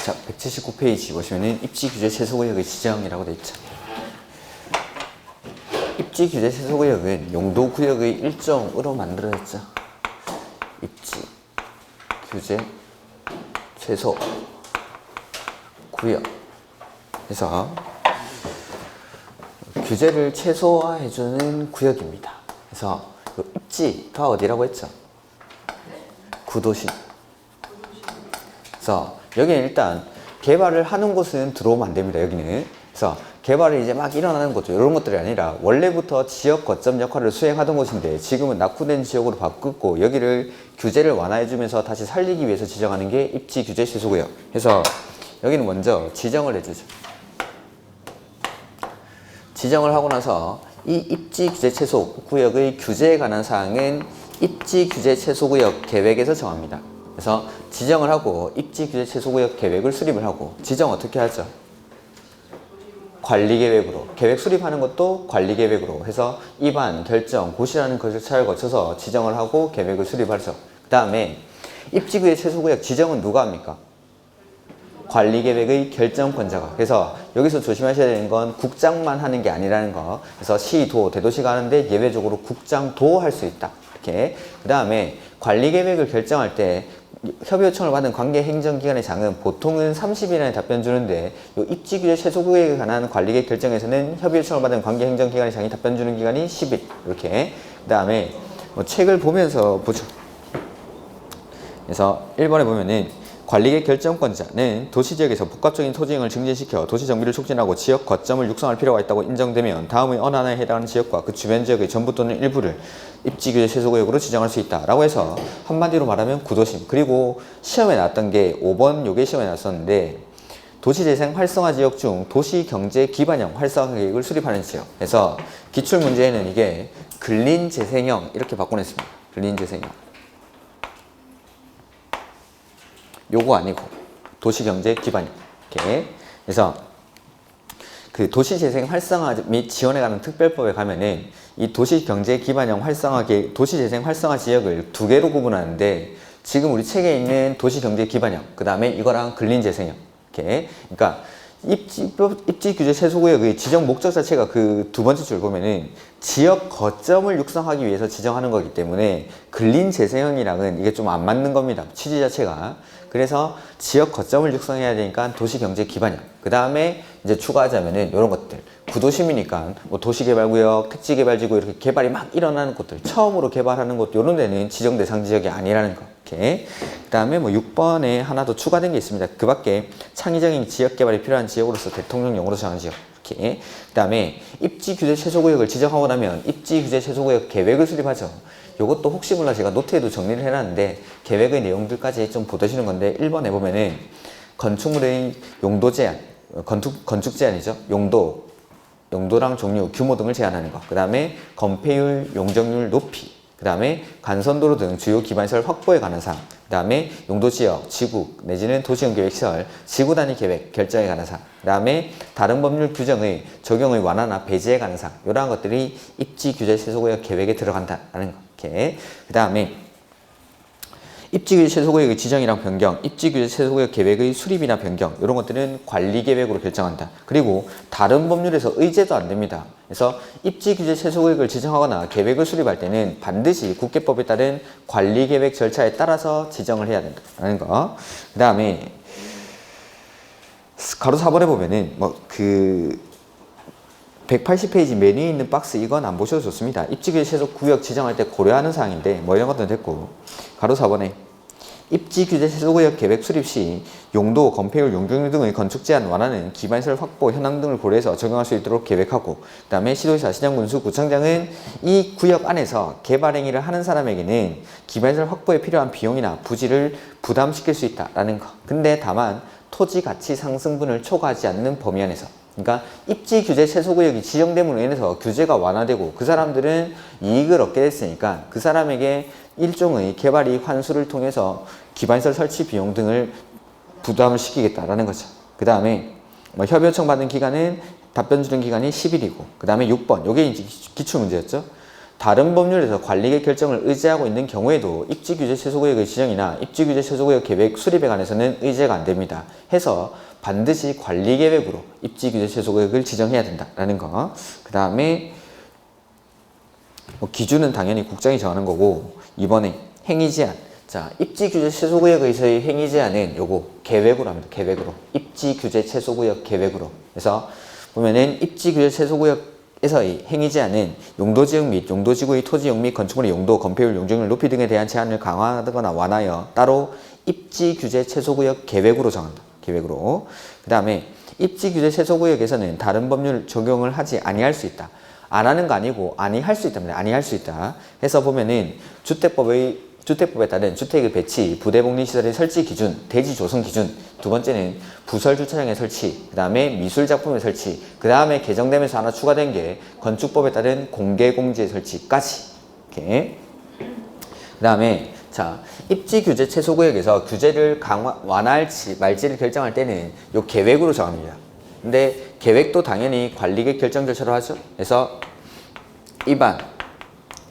자, 179페이지 보시면은 입지 규제 최소 구역의 지정이라고 되어 있죠. 입지 규제 최소 구역은 용도 구역의 일종으로 만들어졌죠. 입지 규제 최소 구역. 그래서 규제를 최소화해주는 구역입니다. 그래서 입지가 어디라고 했죠? 구도시. 그래서 여기는 일단 개발을 하는 곳은 들어오면 안 됩니다. 여기는. 그래서 개발이 이제 막 일어나는 곳, 이런 것들이 아니라 원래부터 지역 거점 역할을 수행하던 곳인데 지금은 낙후된 지역으로 바꾸고 여기를 규제를 완화해주면서 다시 살리기 위해서 지정하는 게 입지 규제 최소구역. 그래서 여기는 먼저 지정을 해주죠. 지정을 하고 나서 이 입지 규제 최소 구역의 규제에 관한 사항은 입지 규제 최소 구역 계획에서 정합니다. 그래서 지정을 하고 입지 규제 최소 구역 계획을 수립을 하고 지정 어떻게 하죠? 관리 계획으로. 계획 수립하는 것도 관리 계획으로 해서 입안, 결정, 고시라는 절차를 거쳐서 지정을 하고 계획을 수립하죠. 그 다음에 입지 규제 최소 구역 지정은 누가 합니까? 관리계획의 결정권자가. 그래서 여기서 조심하셔야 되는 건 국장만 하는 게 아니라는 거. 그래서 시, 도, 대도시가 하는데 예외적으로 국장, 도 할 수 있다. 이렇게. 그 다음에 관리계획을 결정할 때 협의 요청을 받은 관계 행정기관의 장은 보통은 30일 안에 답변 주는데 이 입지규제 최소구역에 관한 관리계획 결정에서는 협의 요청을 받은 관계 행정기관의 장이 답변 주는 기간이 10일. 이렇게. 그 다음에 뭐 책을 보면서 보죠. 그래서 1번에 보면은 관리계획 결정권자는 도시지역에서 복합적인 토지행을 증진시켜 도시 정비를 촉진하고 지역 거점을 육성할 필요가 있다고 인정되면 다음의 어느 하나에 해당하는 지역과 그 주변 지역의 전부 또는 일부를 입지규제 최소구역으로 지정할 수 있다 라고 해서 한마디로 말하면 구도심. 그리고 시험에 나왔던 게 5번 요게 시험에 나왔었는데 도시재생 활성화 지역 중 도시경제 기반형 활성화 계획을 수립하는 지역. 그래서 기출문제에는 이게 근린재생형 이렇게 바꿔냈습니다. 근린재생형. 요거 아니고 도시경제 기반형. 이렇게. 그래서 그 도시재생 활성화 및 지원에 관한 특별법에 가면은 이 도시경제 기반형 활성화 도시재생 활성화 지역을 두 개로 구분하는데 지금 우리 책에 있는 도시경제 기반형, 그 다음에 이거랑 근린재생형. 이렇게. 그러니까 입지 규제 최소구역의 지정 목적 자체가 그 두 번째 줄 보면은 지역 거점을 육성하기 위해서 지정하는 거기 때문에 근린재생형이랑은 이게 좀 안 맞는 겁니다. 취지 자체가. 그래서 지역 거점을 육성해야 되니까 도시경제 기반형. 그 다음에 이제 추가하자면은 이런 것들. 구도심이니까 뭐 도시개발구역, 택지개발지구 이렇게 개발이 막 일어나는 곳들. 처음으로 개발하는 곳 이런 데는 지정 대상 지역이 아니라는 거. 이렇게. 그 다음에 뭐 6번에 하나 더 추가된 게 있습니다. 그 밖에 창의적인 지역 개발이 필요한 지역으로서 대통령령으로 정한 지역. 이렇게. 그 다음에 입지 규제 최소구역을 지정하고 나면 입지 규제 최소구역 계획을 수립하죠. 요것도 혹시 몰라 제가 노트에도 정리를 해놨는데 계획의 내용들까지 좀 보시는 건데 1번에 보면은 건축물의 용도 제한, 건축 제한이죠. 용도랑 종류, 규모 등을 제한하는 거. 그 다음에 건폐율, 용적률 높이. 그 다음에 간선도로 등 주요 기반시설 확보에 관한 사항. 그 다음에 용도지역, 지구 내지는 도시연계획시설, 지구단위 계획 결정에 관한 사항. 그 다음에 다른 법률 규정의 적용의 완화나 배제에 관한 사항. 이러한 것들이 입지 규제 최소구역 계획에 들어간다는 거. 이렇게. 그 다음에 입지규제 최소구역의 지정이랑 변경, 입지규제 최소구역 계획의 수립이나 변경 이런 것들은 관리계획으로 결정한다. 그리고 다른 법률에서 의제도 안 됩니다. 그래서 입지규제 최소구역을 지정하거나 계획을 수립할 때는 반드시 국계법에 따른 관리계획 절차에 따라서 지정을 해야 된다는 거. 그 다음에 가로 4번에 보면은 뭐 그 180페이지 메뉴에 있는 박스 이건 안 보셔도 좋습니다. 입지규제 최소 구역 지정할 때 고려하는 사항인데 뭐 이런 것도 됐고 가로 4번에 입지규제 최소구역 계획 수립 시 용도, 건폐율, 용적률 등의 건축 제한 완화는 기반시설 확보, 현황 등을 고려해서 적용할 수 있도록 계획하고 그 다음에 시도지사, 시장, 군수, 구청장은 이 구역 안에서 개발 행위를 하는 사람에게는 기반시설 확보에 필요한 비용이나 부지를 부담시킬 수 있다라는 거. 근데 다만 토지 가치 상승분을 초과하지 않는 범위 안에서. 그러니까 입지 규제 최소구역이 지정됨으로 인해서 규제가 완화되고 그 사람들은 이익을 얻게 됐으니까 그 사람에게 일종의 개발이익 환수를 통해서 기반시설 설치 비용 등을 부담을 시키겠다라는 거죠. 그 다음에 뭐 협의 요청 받은 기간은 답변 주는 기간이 10일이고 그 다음에 6번 요게 이제 기출문제였죠. 다른 법률에서 관리계 결정을 의제하고 있는 경우에도 입지규제 최소구역의 지정이나 입지규제 최소구역 계획 수립에 관해서는 의제가 안 됩니다. 해서 반드시 관리계획으로 입지규제 최소구역을 지정해야 된다라는 거. 그 다음에 기준은 당연히 국장이 정하는 거고, 이번에 행위제한. 자, 입지규제 최소구역에서의 행위제한은 요거 계획으로 합니다. 계획으로. 입지규제 최소구역 계획으로. 그래서 보면은 입지규제 최소구역에서의 행위제한은 용도지역 및 용도지구의 토지용 및 건축물의 용도, 건폐율, 용적률 높이 등에 대한 제한을 강화하거나 완화하여 따로 입지규제 최소구역 계획으로 정한다. 계획으로. 그 다음에 입지규제 최소구역에서는 다른 법률 적용을 하지 아니할 수 있다. 안 하는 거 아니고 아니할 수 있답니다. 아니할 수 있다. 해서 보면은 주택법에 따른 주택의 배치, 부대복리시설의 설치 기준, 대지 조성 기준, 두 번째는 부설 주차장의 설치, 그 다음에 미술작품의 설치, 그 다음에 개정되면서 하나 추가된 게 건축법에 따른 공개공지의 설치까지. 이렇게. 그 다음에 자, 입지규제 최소구역에서 규제를 완화할지 말지를 결정할 때는 요 계획으로 정합니다. 근데 계획도 당연히 관리계 결정 절차로 하죠. 그래서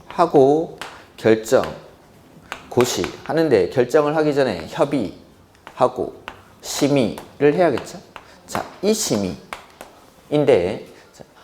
입안하고 결정 고시 하는데 결정을 하기 전에 협의하고 심의를 해야겠죠. 자, 이 심의인데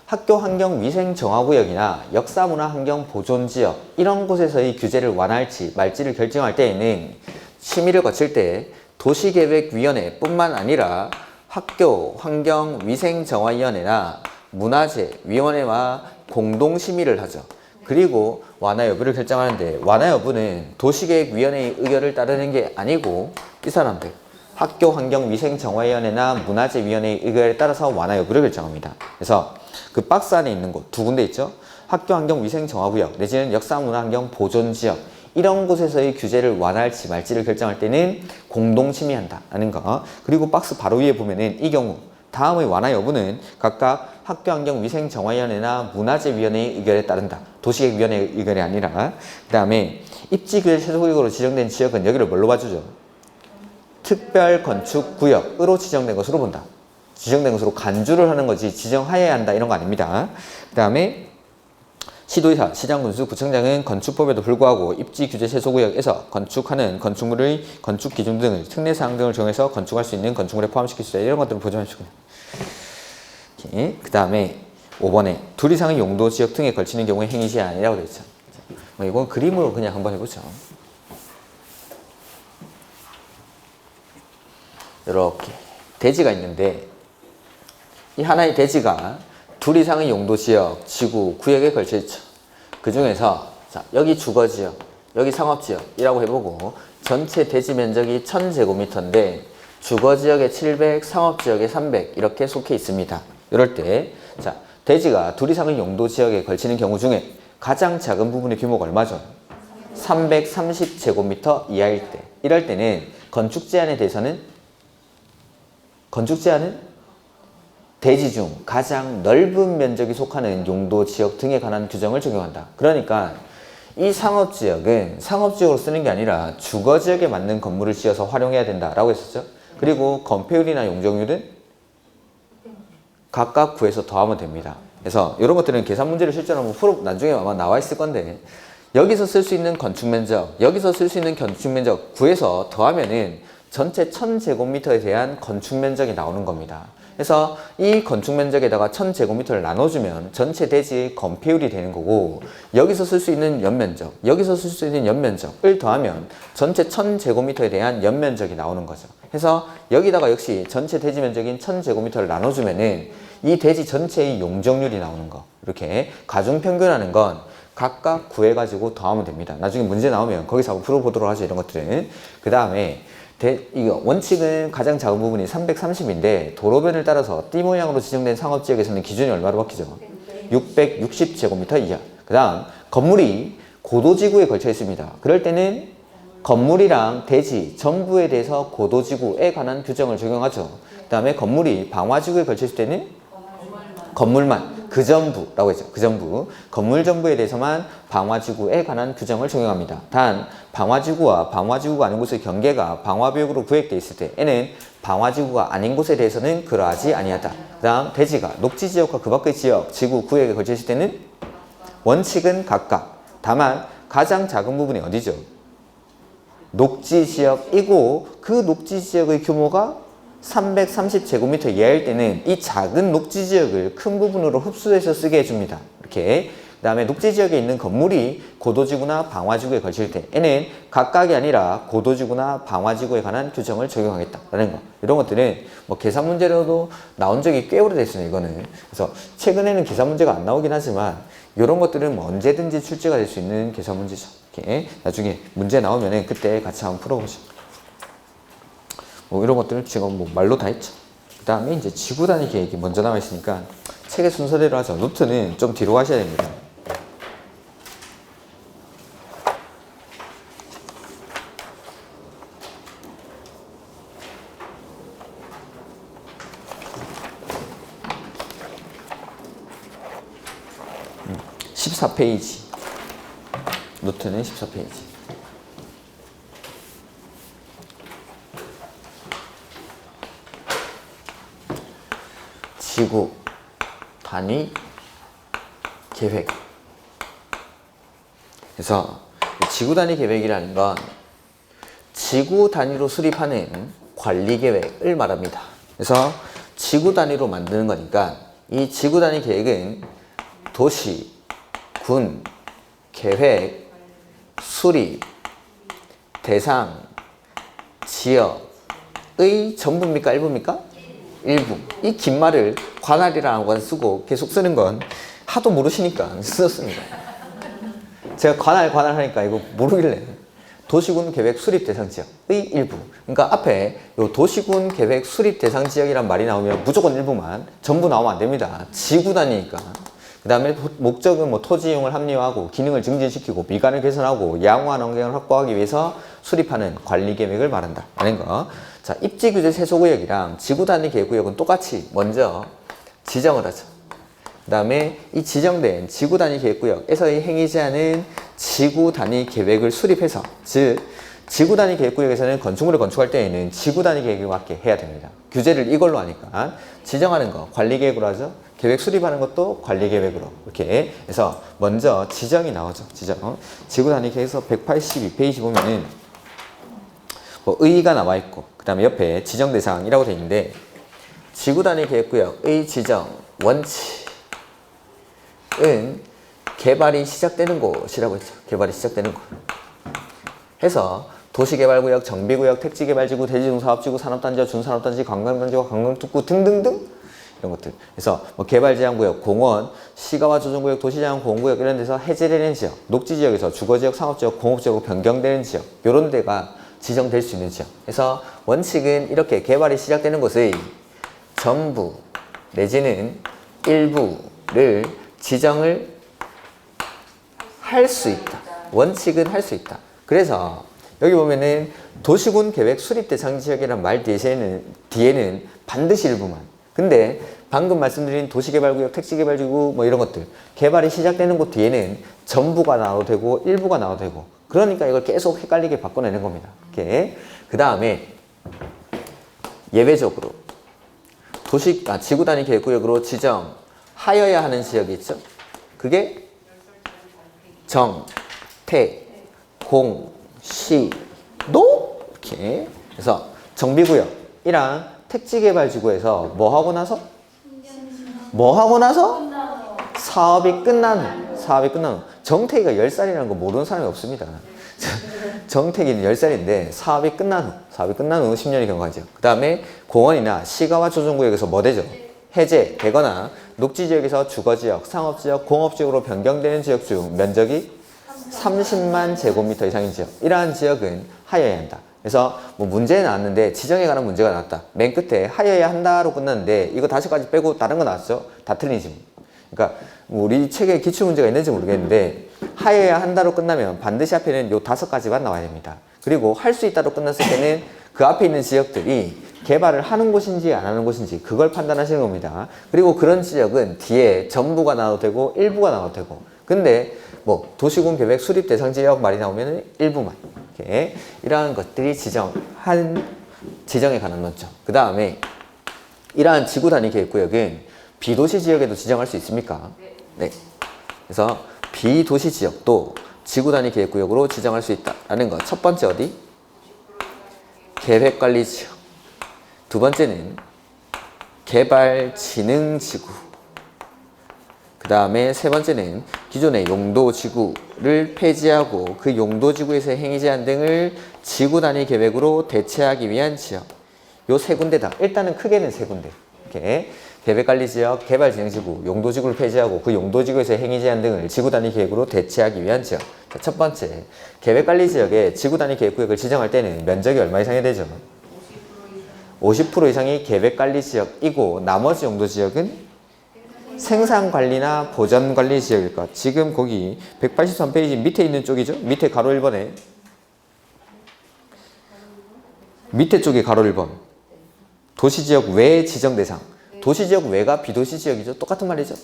학교 환경 위생 정화구역이나 역사문화 환경 보존지역 이런 곳에서의 규제를 완화할지 말지를 결정할 때에는 심의를 거칠 때 도시계획위원회 뿐만 아니라 학교 환경 위생 정화위원회나 문화재위원회와 공동심의를 하죠. 그리고 완화 여부를 결정하는데 완화 여부는 도시계획위원회의 의결을 따르는 게 아니고 이 사람들 학교환경위생정화위원회나 문화재위원회의 의결에 따라서 완화 여부를 결정합니다. 그래서 그 박스 안에 있는 곳 두 군데 있죠. 학교환경위생정화구역 내지는 역사문화환경 보존지역 이런 곳에서의 규제를 완화할지 말지를 결정할 때는 공동심의한다라는 거. 그리고 박스 바로 위에 보면은 이 경우 다음의 완화 여부는 각각 학교환경위생정화위원회나 문화재위원회의 의결에 따른다. 도시계획위원회의 의결이 아니라. 그 다음에 입지규제 최소구역으로 지정된 지역은 여기를 뭘로 봐주죠? 특별건축구역으로 지정된 것으로 본다. 지정된 것으로 간주를 하는 거지 지정하여야 한다 이런 거 아닙니다. 그 다음에 시도의사, 시장군수, 구청장은 건축법에도 불구하고 입지규제 최소구역에서 건축하는 건축물의 건축 기준 등을 특례사항 등을 정해서 건축할 수 있는 건축물에 포함시킬 수 있다. 이런 것들을 보지 마시고. 그 다음에 5번에 둘 이상의 용도 지역 등에 걸치는 경우에 행위 제한이라고 되어 있죠. 이건 그림으로 그냥 한번 해보죠. 이렇게 대지가 있는데 이 하나의 대지가 둘 이상의 용도 지역, 지구, 구역에 걸쳐 있죠. 그 중에서 자, 여기 주거지역, 여기 상업지역이라고 해보고 전체 대지 면적이 1000제곱미터인데 주거지역에 700, 상업지역에 300 이렇게 속해 있습니다. 이럴 때 자, 대지가 둘 이상의 용도 지역에 걸치는 경우 중에 가장 작은 부분의 규모가 얼마죠? 330제곱미터 이하일 때. 이럴 때는 건축 제한에 대해서는 대지 중 가장 넓은 면적이 속하는 용도 지역 등에 관한 규정을 적용한다. 그러니까 이 상업지역은 상업지역으로 쓰는 게 아니라 주거지역에 맞는 건물을 지어서 활용해야 된다라고 했었죠. 그리고 건폐율이나 용적률은 각각 구해서 더하면 됩니다. 그래서 이런 것들은 계산 문제를 실제로 한번 풀어 나중에 아마 나와 있을 건데 여기서 쓸 수 있는 건축 면적, 여기서 쓸 수 있는 건축 면적 구해서 더하면은 전체 1000제곱미터에 대한 건축 면적이 나오는 겁니다. 그래서 이 건축 면적에다가 1000제곱미터를 나눠주면 전체 대지의 건폐율이 되는 거고 여기서 쓸 수 있는 연면적, 여기서 쓸 수 있는 연면적을 더하면 전체 1000제곱미터에 대한 연면적이 나오는 거죠. 그래서 여기다가 역시 전체 대지 면적인 1000제곱미터를 나눠주면은 이 대지 전체의 용적률이 나오는 거. 이렇게 가중평균하는 건 각각 구해가지고 더하면 됩니다. 나중에 문제 나오면 거기서 한번 풀어보도록 하죠. 이런 것들은. 그 다음에 이거 원칙은 가장 작은 부분이 330인데 도로변을 따라서 띠 모양으로 지정된 상업지역에서는 기준이 얼마로 바뀌죠? 660제곱미터 이하. 그 다음 건물이 고도지구에 걸쳐 있습니다. 그럴 때는 건물이랑 대지 전부에 대해서 고도지구에 관한 규정을 적용하죠. 그 다음에 건물이 방화지구에 걸쳐 있을 때는 건물만 그 전부라고 했죠. 그 전부 건물 전부에 대해서만 방화지구에 관한 규정을 적용합니다. 단 방화지구와 방화지구가 아닌 곳의 경계가 방화구역으로 구획되어 있을 때에는 방화지구가 아닌 곳에 대해서는 그러하지 아니하다. 그 다음 대지가 녹지지역과 그 밖의 지역, 지구, 구역에 걸쳐 있을 때는 원칙은 각각. 다만 가장 작은 부분이 어디죠? 녹지 지역이고 그 녹지 지역의 규모가 330제곱미터 이하일 때는 이 작은 녹지 지역을 큰 부분으로 흡수해서 쓰게 해줍니다. 이렇게. 그 다음에 녹지 지역에 있는 건물이 고도지구나 방화지구에 걸칠 때에는 각각이 아니라 고도지구나 방화지구에 관한 규정을 적용하겠다라는 거. 이런 것들은 뭐 계산 문제로도 나온 적이 꽤 오래됐어요, 이거는. 그래서 최근에는 계산 문제가 안 나오긴 하지만 이런 것들은 뭐 언제든지 출제가 될 수 있는 계산 문제죠. 이렇게 나중에 문제 나오면은 그때 같이 한번 풀어보죠. 뭐 이런 것들은 지금 뭐 말로 다 했죠. 그 다음에 이제 지구 단위 계획이 먼저 나와 있으니까 책의 순서대로 하죠. 노트는 좀 뒤로 가셔야 됩니다. 음, 14페이지. 노트는 14페이지. 지구 단위 계획. 그래서 지구 단위 계획이라는 건 지구 단위로 수립하는 관리 계획을 말합니다. 그래서 지구 단위로 만드는 거니까 이 지구 단위 계획은 도시, 군, 계획, 수립, 대상, 지역의 전부입니까? 일부입니까? 일부. 이 긴 말을 관할이라는 건 쓰고 계속 쓰는 건 하도 모르시니까 쓰셨습니다. 제가 관할 하니까 이거 모르길래 도시군 계획 수립 대상 지역의 일부. 그러니까 앞에 요 도시군 계획 수립 대상 지역이란 말이 나오면 무조건 일부만, 전부 나오면 안 됩니다. 지구 단위니까. 그 다음에 목적은 뭐 토지 이용을 합리화하고 기능을 증진시키고 미관을 개선하고 양호한 환경을 확보하기 위해서 수립하는 관리 계획을 말한다 라는 거. 자, 입지 규제 세소구역이랑 지구 단위 계획구역은 똑같이 먼저 지정을 하죠. 그 다음에 이 지정된 지구 단위 계획구역에서의 행위 제한은 지구 단위 계획을 수립해서, 즉 지구 단위 계획구역에서는 건축물을 건축할 때에는 지구 단위 계획에 맞게 해야 됩니다. 규제를 이걸로 하니까 지정하는 거 관리 계획으로 하죠. 계획 수립하는 것도 관리 계획으로. 이렇게 해서 먼저 지정이 나오죠. 지정. 지구 단위 계획에서 182페이지 보면은 뭐 의의가 나와 있고, 그 다음에 옆에 지정 대상이라고 되어 있는데, 지구 단위 계획구역의 지정 원칙은 개발이 시작되는 곳이라고 했죠. 개발이 시작되는 곳. 해서 도시개발구역, 정비구역, 택지개발지구, 대지중사업지구, 산업단지와 준산업단지, 관광단지와 관광특구 등등등 이런 것들. 그래서 뭐 개발제한구역, 공원, 시가와 조정구역, 도시제한 공원구역 이런 데서 해제되는 지역, 녹지지역에서 주거지역, 상업지역, 공업지역으로 변경되는 지역, 이런 데가 지정될 수 있는 지역. 그래서 원칙은 이렇게 개발이 시작되는 곳의 전부 내지는 일부를 지정을 할 수 있다. 원칙은 할 수 있다. 그래서 여기 보면은 도시군 계획 수립 대상 지역이란 말 뒤에는 반드시 일부만. 근데 방금 말씀드린 도시개발구역, 택지개발지구 뭐 이런 것들 개발이 시작되는 곳 뒤에는 전부가 나와도 되고 일부가 나와도 되고, 그러니까 이걸 계속 헷갈리게 바꿔내는 겁니다. 이렇게. 그 다음에 예외적으로 지구 단위 계획구역으로 지정하여야 하는 지역이 있죠. 그게 정, 태, 공, 시, 노 이렇게. 그래서 정비구역이랑 택지개발지구에서 뭐 하고 나서 사업이 끝난 후. 정택이가 10살이라는 거 모르는 사람이 없습니다. 정택이 10살인데 사업이 끝난 후 10년이 경과하죠. 그 다음에 공원이나 시가와 조정구역에서 뭐 되죠? 해제되거나 녹지지역에서 주거지역, 상업지역, 공업지역으로 변경되는 지역 중 면적이 30만 제곱미터 이상인 지역, 이러한 지역은 하여야 한다. 그래서 뭐 문제 나왔는데 지정에 관한 문제가 나왔다. 맨 끝에 하여야 한다로 끝났는데 이거 5가지 빼고 다른 거 나왔죠? 다 틀리지. 그러니까 우리 책에 기출문제가 있는지 모르겠는데 하여야 한다로 끝나면 반드시 앞에는 요 5가지만 나와야 됩니다. 그리고 할 수 있다로 끝났을 때는 그 앞에 있는 지역들이 개발을 하는 곳인지 안 하는 곳인지 그걸 판단하시는 겁니다. 그리고 그런 지역은 뒤에 전부가 나와도 되고 일부가 나와도 되고, 근데 뭐 도시군 계획 수립 대상 지역 말이 나오면 일부만. 이렇게 이러한 것들이 지정에 관한 논점. 그 다음에 이러한 지구 단위 계획구역은 비도시 지역에도 지정할 수 있습니까? 네. 그래서 비도시 지역도 지구 단위 계획구역으로 지정할 수 있다라는 것. 첫 번째 어디? 계획관리 지역. 두 번째는 개발진흥지구. 그 다음에 세 번째는 기존의 용도지구를 폐지하고 그 용도지구에서의 행위제한 등을 지구 단위 계획으로 대체하기 위한 지역. 요 세 군데다. 일단은 크게는 세 군데. 이렇게 계획관리지역, 개발진흥지구, 용도지구를 폐지하고 그 용도지구에서의 행위제한 등을 지구 단위 계획으로 대체하기 위한 지역. 자, 첫 번째, 계획관리지역에 지구 단위 계획구역을 지정할 때는 면적이 얼마 이상이 되죠? 50% 이상이 계획관리지역이고 나머지 용도지역은 생산관리나 보전관리지역일 것. 지금 거기 183페이지 밑에 있는 쪽이죠? 밑에 가로 1번에 밑에 쪽이 가로 1번. 도시지역 외 지정 대상. 도시지역 외가 비도시지역이죠? 똑같은 말이죠?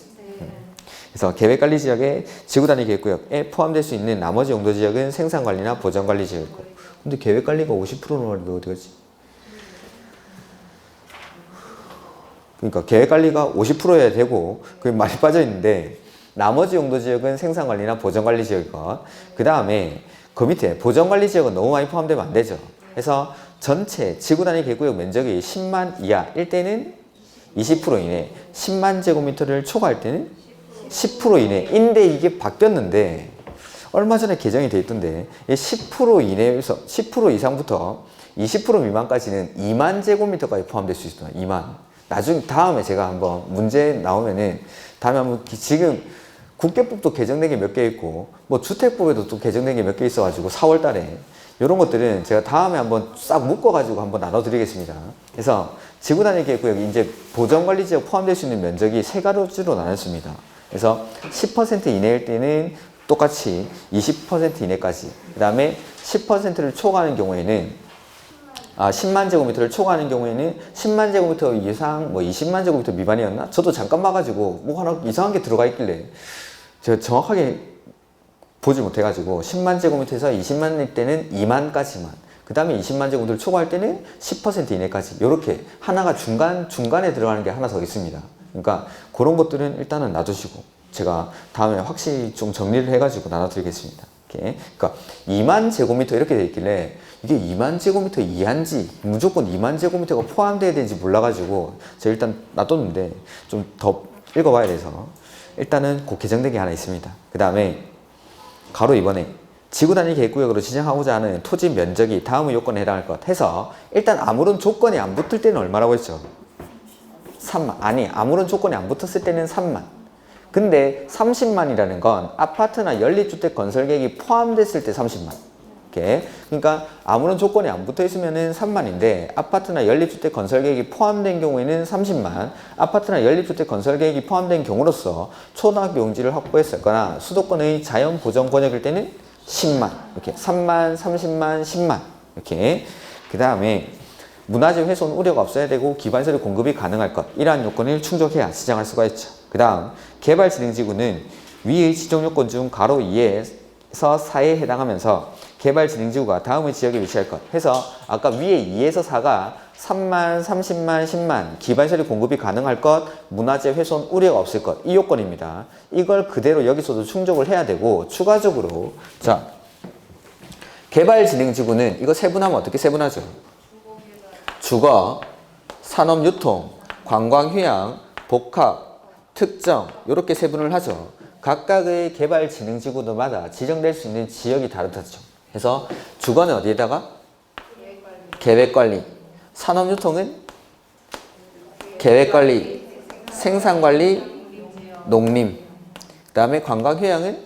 그래서 계획관리지역에 지구단위 계획구역에 포함될 수 있는 나머지 용도지역은 생산관리나 보전관리지역이고. 근데 계획관리가 50%는 말인데 어디 갔지? 그러니까 계획관리가 50%여야 되고 그게 많이 빠져있는데 나머지 용도지역은 생산관리나 보전관리지역이고 그 다음에 그 밑에 보전관리지역은 너무 많이 포함되면 안 되죠. 그래서 전체 지구단위 계획구역 면적이 10만 이하일 때는 20% 이내, 10만 제곱미터를 초과할 때는 10% 이내인데 이게 바뀌었는데 얼마 전에 개정이 돼 있던데 10% 이내에서 10% 이상부터 20% 미만까지는 2만 제곱미터까지 포함될 수 있어요. 2만. 나중에 다음에 제가 한번 문제 나오면은 다음에 한번 지금 국계법도 개정된 게 몇 개 있고 뭐 주택법에도 또 개정된 게 몇 개 있어가지고 4월 달에 이런 것들은 제가 다음에 한번 싹 묶어가지고 한번 나눠드리겠습니다. 그래서 지구단위 계획구역이 이제 보전관리지역 포함될 수 있는 면적이 세 가지로 나눴습니다. 그래서 10% 이내일 때는 똑같이 20% 이내까지 그 다음에 10%를 초과하는 경우에는 10만 제곱미터를 초과하는 경우에는 10만 제곱미터 이상, 뭐 20만 제곱미터 미만이었나? 저도 잠깐 봐가지고 뭐 하나 이상한 게 들어가 있길래 제가 정확하게 보지 못해가지고 10만 제곱미터에서 20만일 때는 2만까지만 그 다음에 20만 제곱미터를 초과할 때는 10% 이내까지 이렇게 하나가 중간에 들어가는 게 하나 더 있습니다. 그러니까 그런 것들은 일단은 놔두시고 제가 다음에 확실히 좀 정리를 해가지고 나눠드리겠습니다. 이렇게. 그러니까 2만 제곱미터 이렇게 돼 있길래 이게 2만 제곱미터 이하인지 무조건 2만 제곱미터가 포함되어야 되는지 몰라가지고 제가 일단 놔뒀는데 좀 더 읽어봐야 돼서 일단은 그 개정된 게 하나 있습니다. 그 다음에 가로 2번에 지구단위 계획구역으로 지정하고자 하는 토지 면적이 다음의 요건에 해당할 것 해서 일단 아무런 조건이 안 붙을 때는 얼마라고 했죠? 3만. 아니 아무런 조건이 안 붙었을 때는 3만. 근데 30만이라는 건 아파트나 연립주택 건설 계획이 포함됐을 때 30만. 이렇게. 그러니까 아무런 조건이 안 붙어 있으면은 3만인데 아파트나 연립주택 건설 계획이 포함된 경우에는 30만. 아파트나 연립주택 건설 계획이 포함된 경우로서 초등학교 용지를 확보했었거나 수도권의 자연 보전 권역일 때는 10만. 이렇게 3만, 30만, 10만. 이렇게. 그 다음에 문화재 훼손 우려가 없어야 되고 기반시설 공급이 가능할 것. 이러한 요건을 충족해야 지정할 수가 있죠. 그 다음 개발진흥지구는 위의 지정 요건 중 가로 2에서 4에 해당하면서 개발진흥지구가 다음의 지역에 위치할 것 해서 아까 위에 2에서 4가 3만, 30만, 10만 기반시설 공급이 가능할 것, 문화재 훼손 우려가 없을 것 이 요건입니다. 이걸 그대로 여기서도 충족을 해야 되고 추가적으로 자 개발진흥지구는 이거 세분하면 어떻게 세분하죠? 주거, 산업유통, 관광휴양, 복합, 특정 이렇게 세분을 하죠. 각각의 개발진흥지구들마다 지정될 수 있는 지역이 다르다죠. 그래서 주거는 어디에다가? 계획관리. 산업유통은? 계획관리. 생산관리, 농림. 그 다음에 관광휴양은?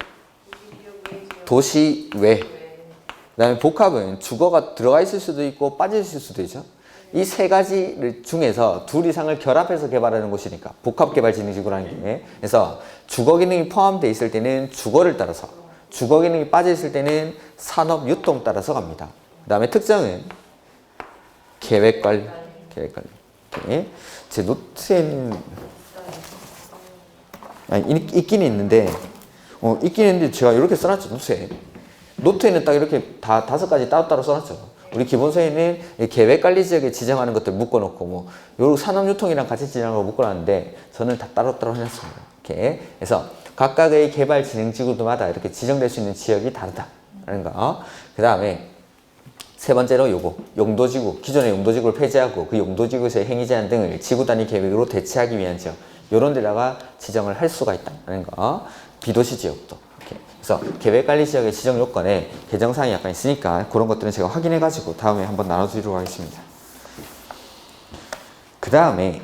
도시외. 그 다음에 복합은 주거가 들어가 있을 수도 있고 빠져 있을 수도 있죠. 이 세 가지 중에서 둘 이상을 결합해서 개발하는 곳이니까 복합개발진흥지구라는 게. 그래서 주거 기능이 포함되어 있을 때는 주거를 따라서, 주거 기능이 빠져 있을 때는 산업 유통 따라서 갑니다. 그 다음에 특정은 계획관리. 이렇게. 제 노트에는 있긴 있는데 제가 이렇게 써놨죠. 노트에는 딱 이렇게 다 5가지 따로따로 써놨죠. 우리 기본서에는 계획관리지역에 지정하는 것들 묶어놓고 요 산업유통이랑 같이 지정하는 거 묶어놨는데 저는 다 따로따로 해놨습니다. 이렇게. 그래서 각각의 개발 진행 지구마다 이렇게 지정될 수 있는 지역이 다르다라는 거. 그 다음에 세 번째로 요거 용도지구, 기존의 용도지구를 폐지하고 그 용도지구에서의 행위 제한 등을 지구 단위 계획으로 대체하기 위한 지역, 요런 데다가 지정을 할 수가 있다는 거. 비도시 지역도 이렇게. 그래서 계획관리지역의 지정 요건에 개정사항이 약간 있으니까 그런 것들은 제가 확인해 가지고 다음에 한번 나눠드리도록 하겠습니다. 그 다음에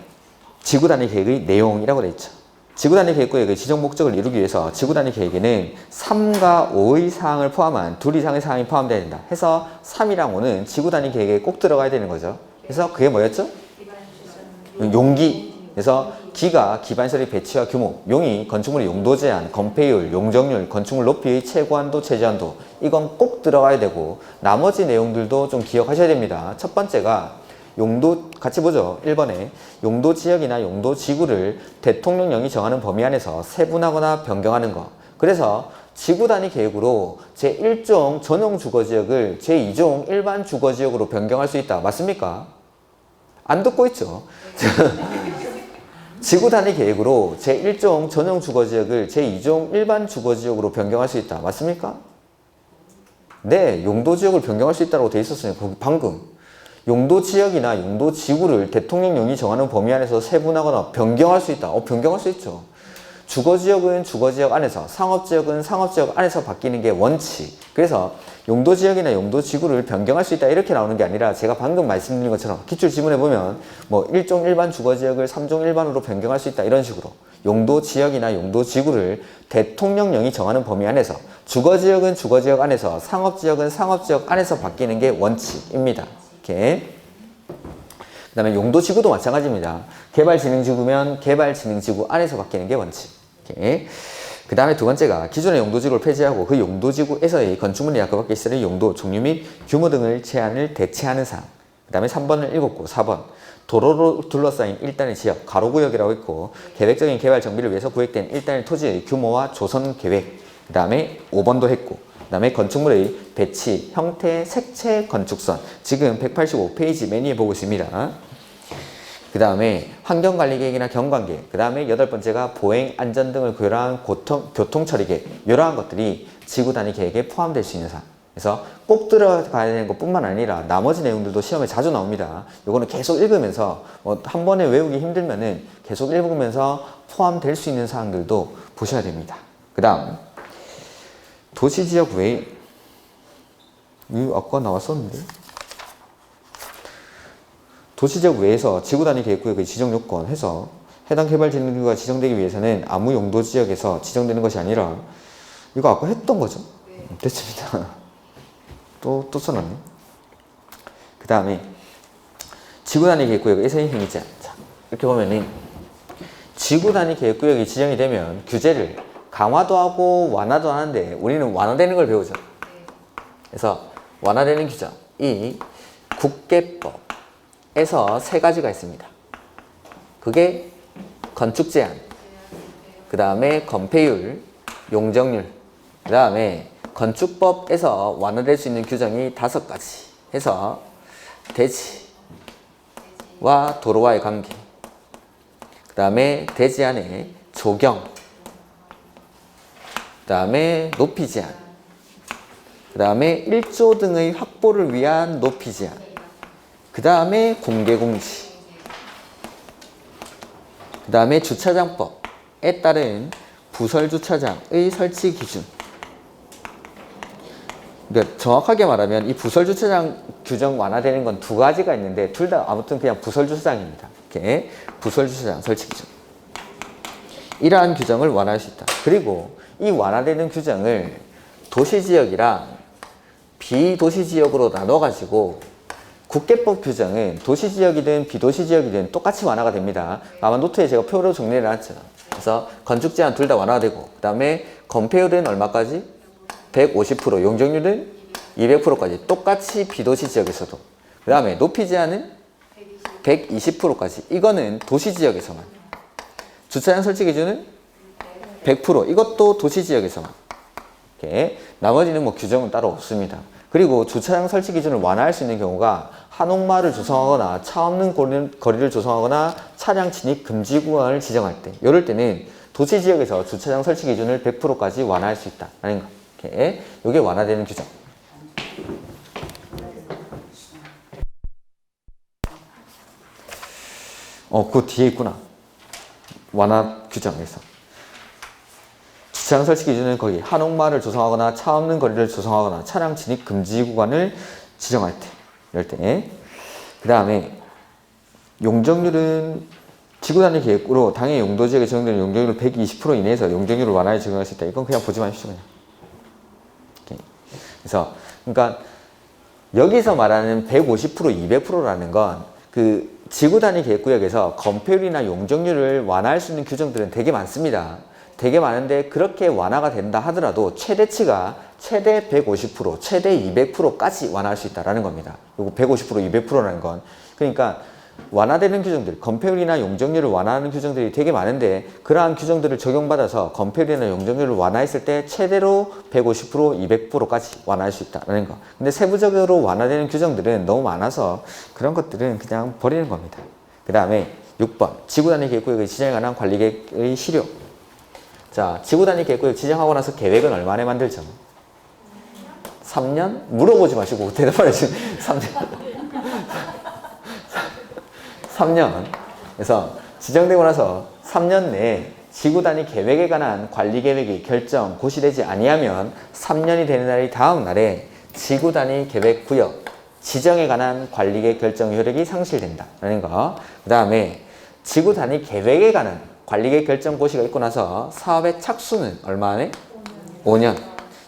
지구 단위 계획의 내용이라고 되어 있죠. 지구 단위 계획구역의 지정 목적을 이루기 위해서 지구 단위 계획에는 3과 5의 사항을 포함한 2 이상의 사항이 포함되어야 된다. 해서 3이랑 5는 지구 단위 계획에 꼭 들어가야 되는 거죠. 그래서 그게 뭐였죠? 용기. 그래서 기가 기반시설의 배치와 규모, 용이 건축물의 용도 제한, 건폐율, 용적률, 건축물 높이의 최고한도, 최저한도, 이건 꼭 들어가야 되고 나머지 내용들도 좀 기억하셔야 됩니다. 첫 번째가 용도, 같이 보죠. 1번에 용도 지역이나 용도 지구를 대통령령이 정하는 범위 안에서 세분하거나 변경하는 거. 그래서 지구 단위 계획으로 제1종 전용 주거지역을 제2종 일반 주거지역으로 변경할 수 있다. 맞습니까? 안 듣고 있죠? 지구 단위 계획으로 제1종 전용 주거지역을 제2종 일반 주거지역으로 변경할 수 있다. 맞습니까? 네, 용도 지역을 변경할 수 있다고 돼 있었어요. 방금. 용도 지역이나 용도 지구를 대통령령이 정하는 범위 안에서 세분하거나 변경할 수 있다. 변경할 수 있죠. 주거지역은 주거지역 안에서, 상업지역은 상업지역 안에서 바뀌는 게 원칙. 그래서 용도지역이나 용도지구를 변경할 수 있다 이렇게 나오는 게 아니라 제가 방금 말씀드린 것처럼 기출지문에 보면 뭐 1종 일반 주거지역을 3종 일반으로 변경할 수 있다 이런 식으로 용도지역이나 용도지구를 대통령령이 정하는 범위 안에서 주거지역은 주거지역 안에서, 상업지역은 상업지역 안에서 바뀌는 게 원칙입니다. 이렇게. 그 다음에 용도지구도 마찬가지입니다. 개발진흥지구면 개발진흥지구 안에서 바뀌는 게 원칙. 이렇게. 그 다음에 두 번째가 기존의 용도지구를 폐지하고 그 용도지구에서의 건축물이나 그 밖의 시설의 용도, 종류 및 규모 등을 제한을 대체하는 사항. 그 다음에 3번을 읽었고 4번 도로로 둘러싸인 1단의 지역, 가로구역이라고 있고 계획적인 개발 정비를 위해서 구획된 1단의 토지의 규모와 조성 계획. 그 다음에 5번도 했고 그 다음에 건축물의 배치, 형태, 색채, 건축선. 지금 185페이지 메뉴에 보고 있습니다. 그 다음에 환경관리계획이나 경관계획. 그 다음에 8번째가 보행, 안전 등을 고려한 교통처리계획. 이러한 것들이 지구단위 계획에 포함될 수 있는 사항. 그래서 꼭 들어가야 되는 것뿐만 아니라 나머지 내용들도 시험에 자주 나옵니다. 이거는 계속 읽으면서 한 번에 외우기 힘들면은 계속 읽으면서 포함될 수 있는 사항들도 보셔야 됩니다. 그 다음 도시지역 외에 아까 나왔었는데 도시지역 외에서 지구단위 계획구역의 지정 요건 해서 해당 개발진흥지구가 지정되기 위해서는 아무 용도지역에서 지정되는 것이 아니라 이거 아까 했던 거죠? 됐습니다. 또 써놨네. 그 다음에 지구단위 계획구역에서의 행위 제한. 이렇게 보면은 지구단위 계획구역이 지정이 되면 규제를 강화도 하고 완화도 하는데 우리는 완화되는 걸 배우죠. 그래서 완화되는 규정이 국계법에서 3가지가 있습니다. 그게 건축 제한, 그 다음에 건폐율, 용적률, 그 다음에 건축법에서 완화될 수 있는 규정이 5가지 해서 대지와 도로와의 관계, 그 다음에 대지 안에 조경, 그 다음에 높이 제한, 그 다음에 1조 등의 확보를 위한 높이 제한, 그 다음에 공개공지, 그 다음에 주차장법에 따른 부설주차장의 설치 기준. 그러니까 정확하게 말하면 이 부설주차장 규정 완화되는 건 2가지가 있는데 둘 다 아무튼 그냥 부설주차장입니다. 이렇게 부설주차장 설치 기준. 이러한 규정을 완화할 수 있다. 그리고 이 완화되는 규정을 도시지역이랑 비도시지역으로 나눠가지고 국계법 규정은 도시지역이든 비도시지역이든 똑같이 완화가 됩니다. 아마 노트에 제가 표로 정리를 해놨죠. 그래서 건축 제한 둘 다 완화가 되고 그 다음에 건폐율은 얼마까지? 150%, 용적률은 200%까지 똑같이 비도시지역에서도. 그 다음에 높이 제한은 120%까지. 이거는 도시지역에서만. 주차장 설치 기준은 100%. 이것도 도시지역에서만. 이렇게. 나머지는 뭐 규정은 따로 없습니다. 그리고 주차장 설치 기준을 완화할 수 있는 경우가 한옥마을을 조성하거나 차 없는 거리를 조성하거나 차량 진입 금지 구간을 지정할 때, 이럴 때는 도시지역에서 주차장 설치 기준을 100%까지 완화할 수 있다라는 거. 이렇게 이게 완화되는 규정. 그 뒤에 있구나. 완화 규정에서. 주차장 설치 기준은 거기 한옥마을을 조성하거나 차 없는 거리를 조성하거나 차량 진입 금지 구간을 지정할 때. 이럴 때. 그 다음에 용적률은 지구 단위 계획으로 당해 용도지역에 적용되는 용적률 120% 이내에서 용적률을 완화해 적용할 수 있다. 이건 그냥 보지 마십시오. 그냥. 이렇게. 그래서 그러니까 여기서 말하는 150%, 200%라는 건 그 지구 단위 계획구역에서 건폐율이나 용적률을 완화할 수 있는 규정들은 되게 많습니다. 되게 많은데 그렇게 완화가 된다 하더라도 최대치가 최대 150%, 최대 200%까지 완화할 수 있다는 겁니다. 요거 150%, 200%라는 건 그러니까 완화되는 규정들, 건폐율이나 용적률을 완화하는 규정들이 되게 많은데 그러한 규정들을 적용받아서 건폐율이나 용적률을 완화했을 때 최대로 150%, 200%까지 완화할 수 있다는 거. 근데 세부적으로 완화되는 규정들은 너무 많아서 그런 것들은 그냥 버리는 겁니다. 그 다음에 6번 지구단위 계획구역의 지정에 관한 관리계획의 실효. 자, 지구단위 계획구역 지정하고 나서 계획은 얼마 만에 만들죠? 3년? 물어보지 마시고 대답하래 지금 3년. 3년. 그래서 지정되고 나서 3년 내에 지구단위 계획에 관한 관리계획이 결정, 고시되지 아니하면 3년이 되는 날이 다음 날에 지구단위 계획구역 지정에 관한 관리계획 결정 효력이 상실된다라는 거. 그 다음에 지구단위 계획에 관한 관리계획 결정 고시가 있고 나서 사업의 착수는 얼마 안에? 5년.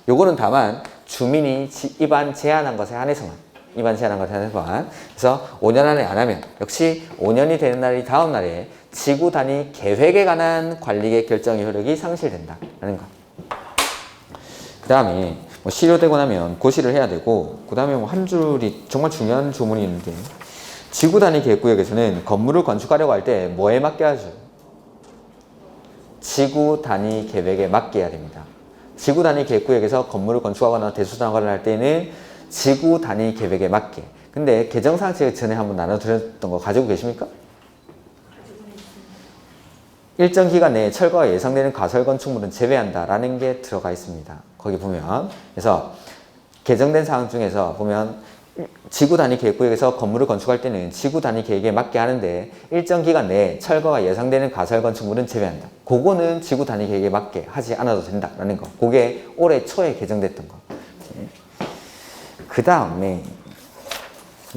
요거는 다만 주민이 입안 제한한 것에 한해서만. 입안 제한한 것에 한해서만. 그래서 5년 안에 안 하면 역시 5년이 되는 날이 다음 날에 지구 단위 계획에 관한 관리계획 결정 효력이 상실된다라는 거. 그 다음에 뭐 실효되고 나면 고시를 해야 되고 그 다음에 뭐 한 줄이 정말 중요한 조문이 있는데 지구 단위 계획구역에서는 건물을 건축하려고 할 때 뭐에 맞게 하죠? 지구 단위 계획에 맞게 해야 됩니다. 지구 단위 계획구역에서 건물을 건축하거나 대수장관을 할 때는 지구 단위 계획에 맞게. 근데 개정사항 제가 전에 한번 나눠드렸던 거 가지고 계십니까? 일정 기간 내에 철거가 예상되는 가설 건축물은 제외한다라는 게 들어가 있습니다. 거기 보면. 그래서 개정된 사항 중에서 보면 지구 단위 계획구역에서 건물을 건축할 때는 지구 단위 계획에 맞게 하는데 일정 기간 내에 철거가 예상되는 가설 건축물은 제외한다. 그거는 지구 단위 계획에 맞게 하지 않아도 된다라는 거. 그게 올해 초에 개정됐던 거. 그 다음에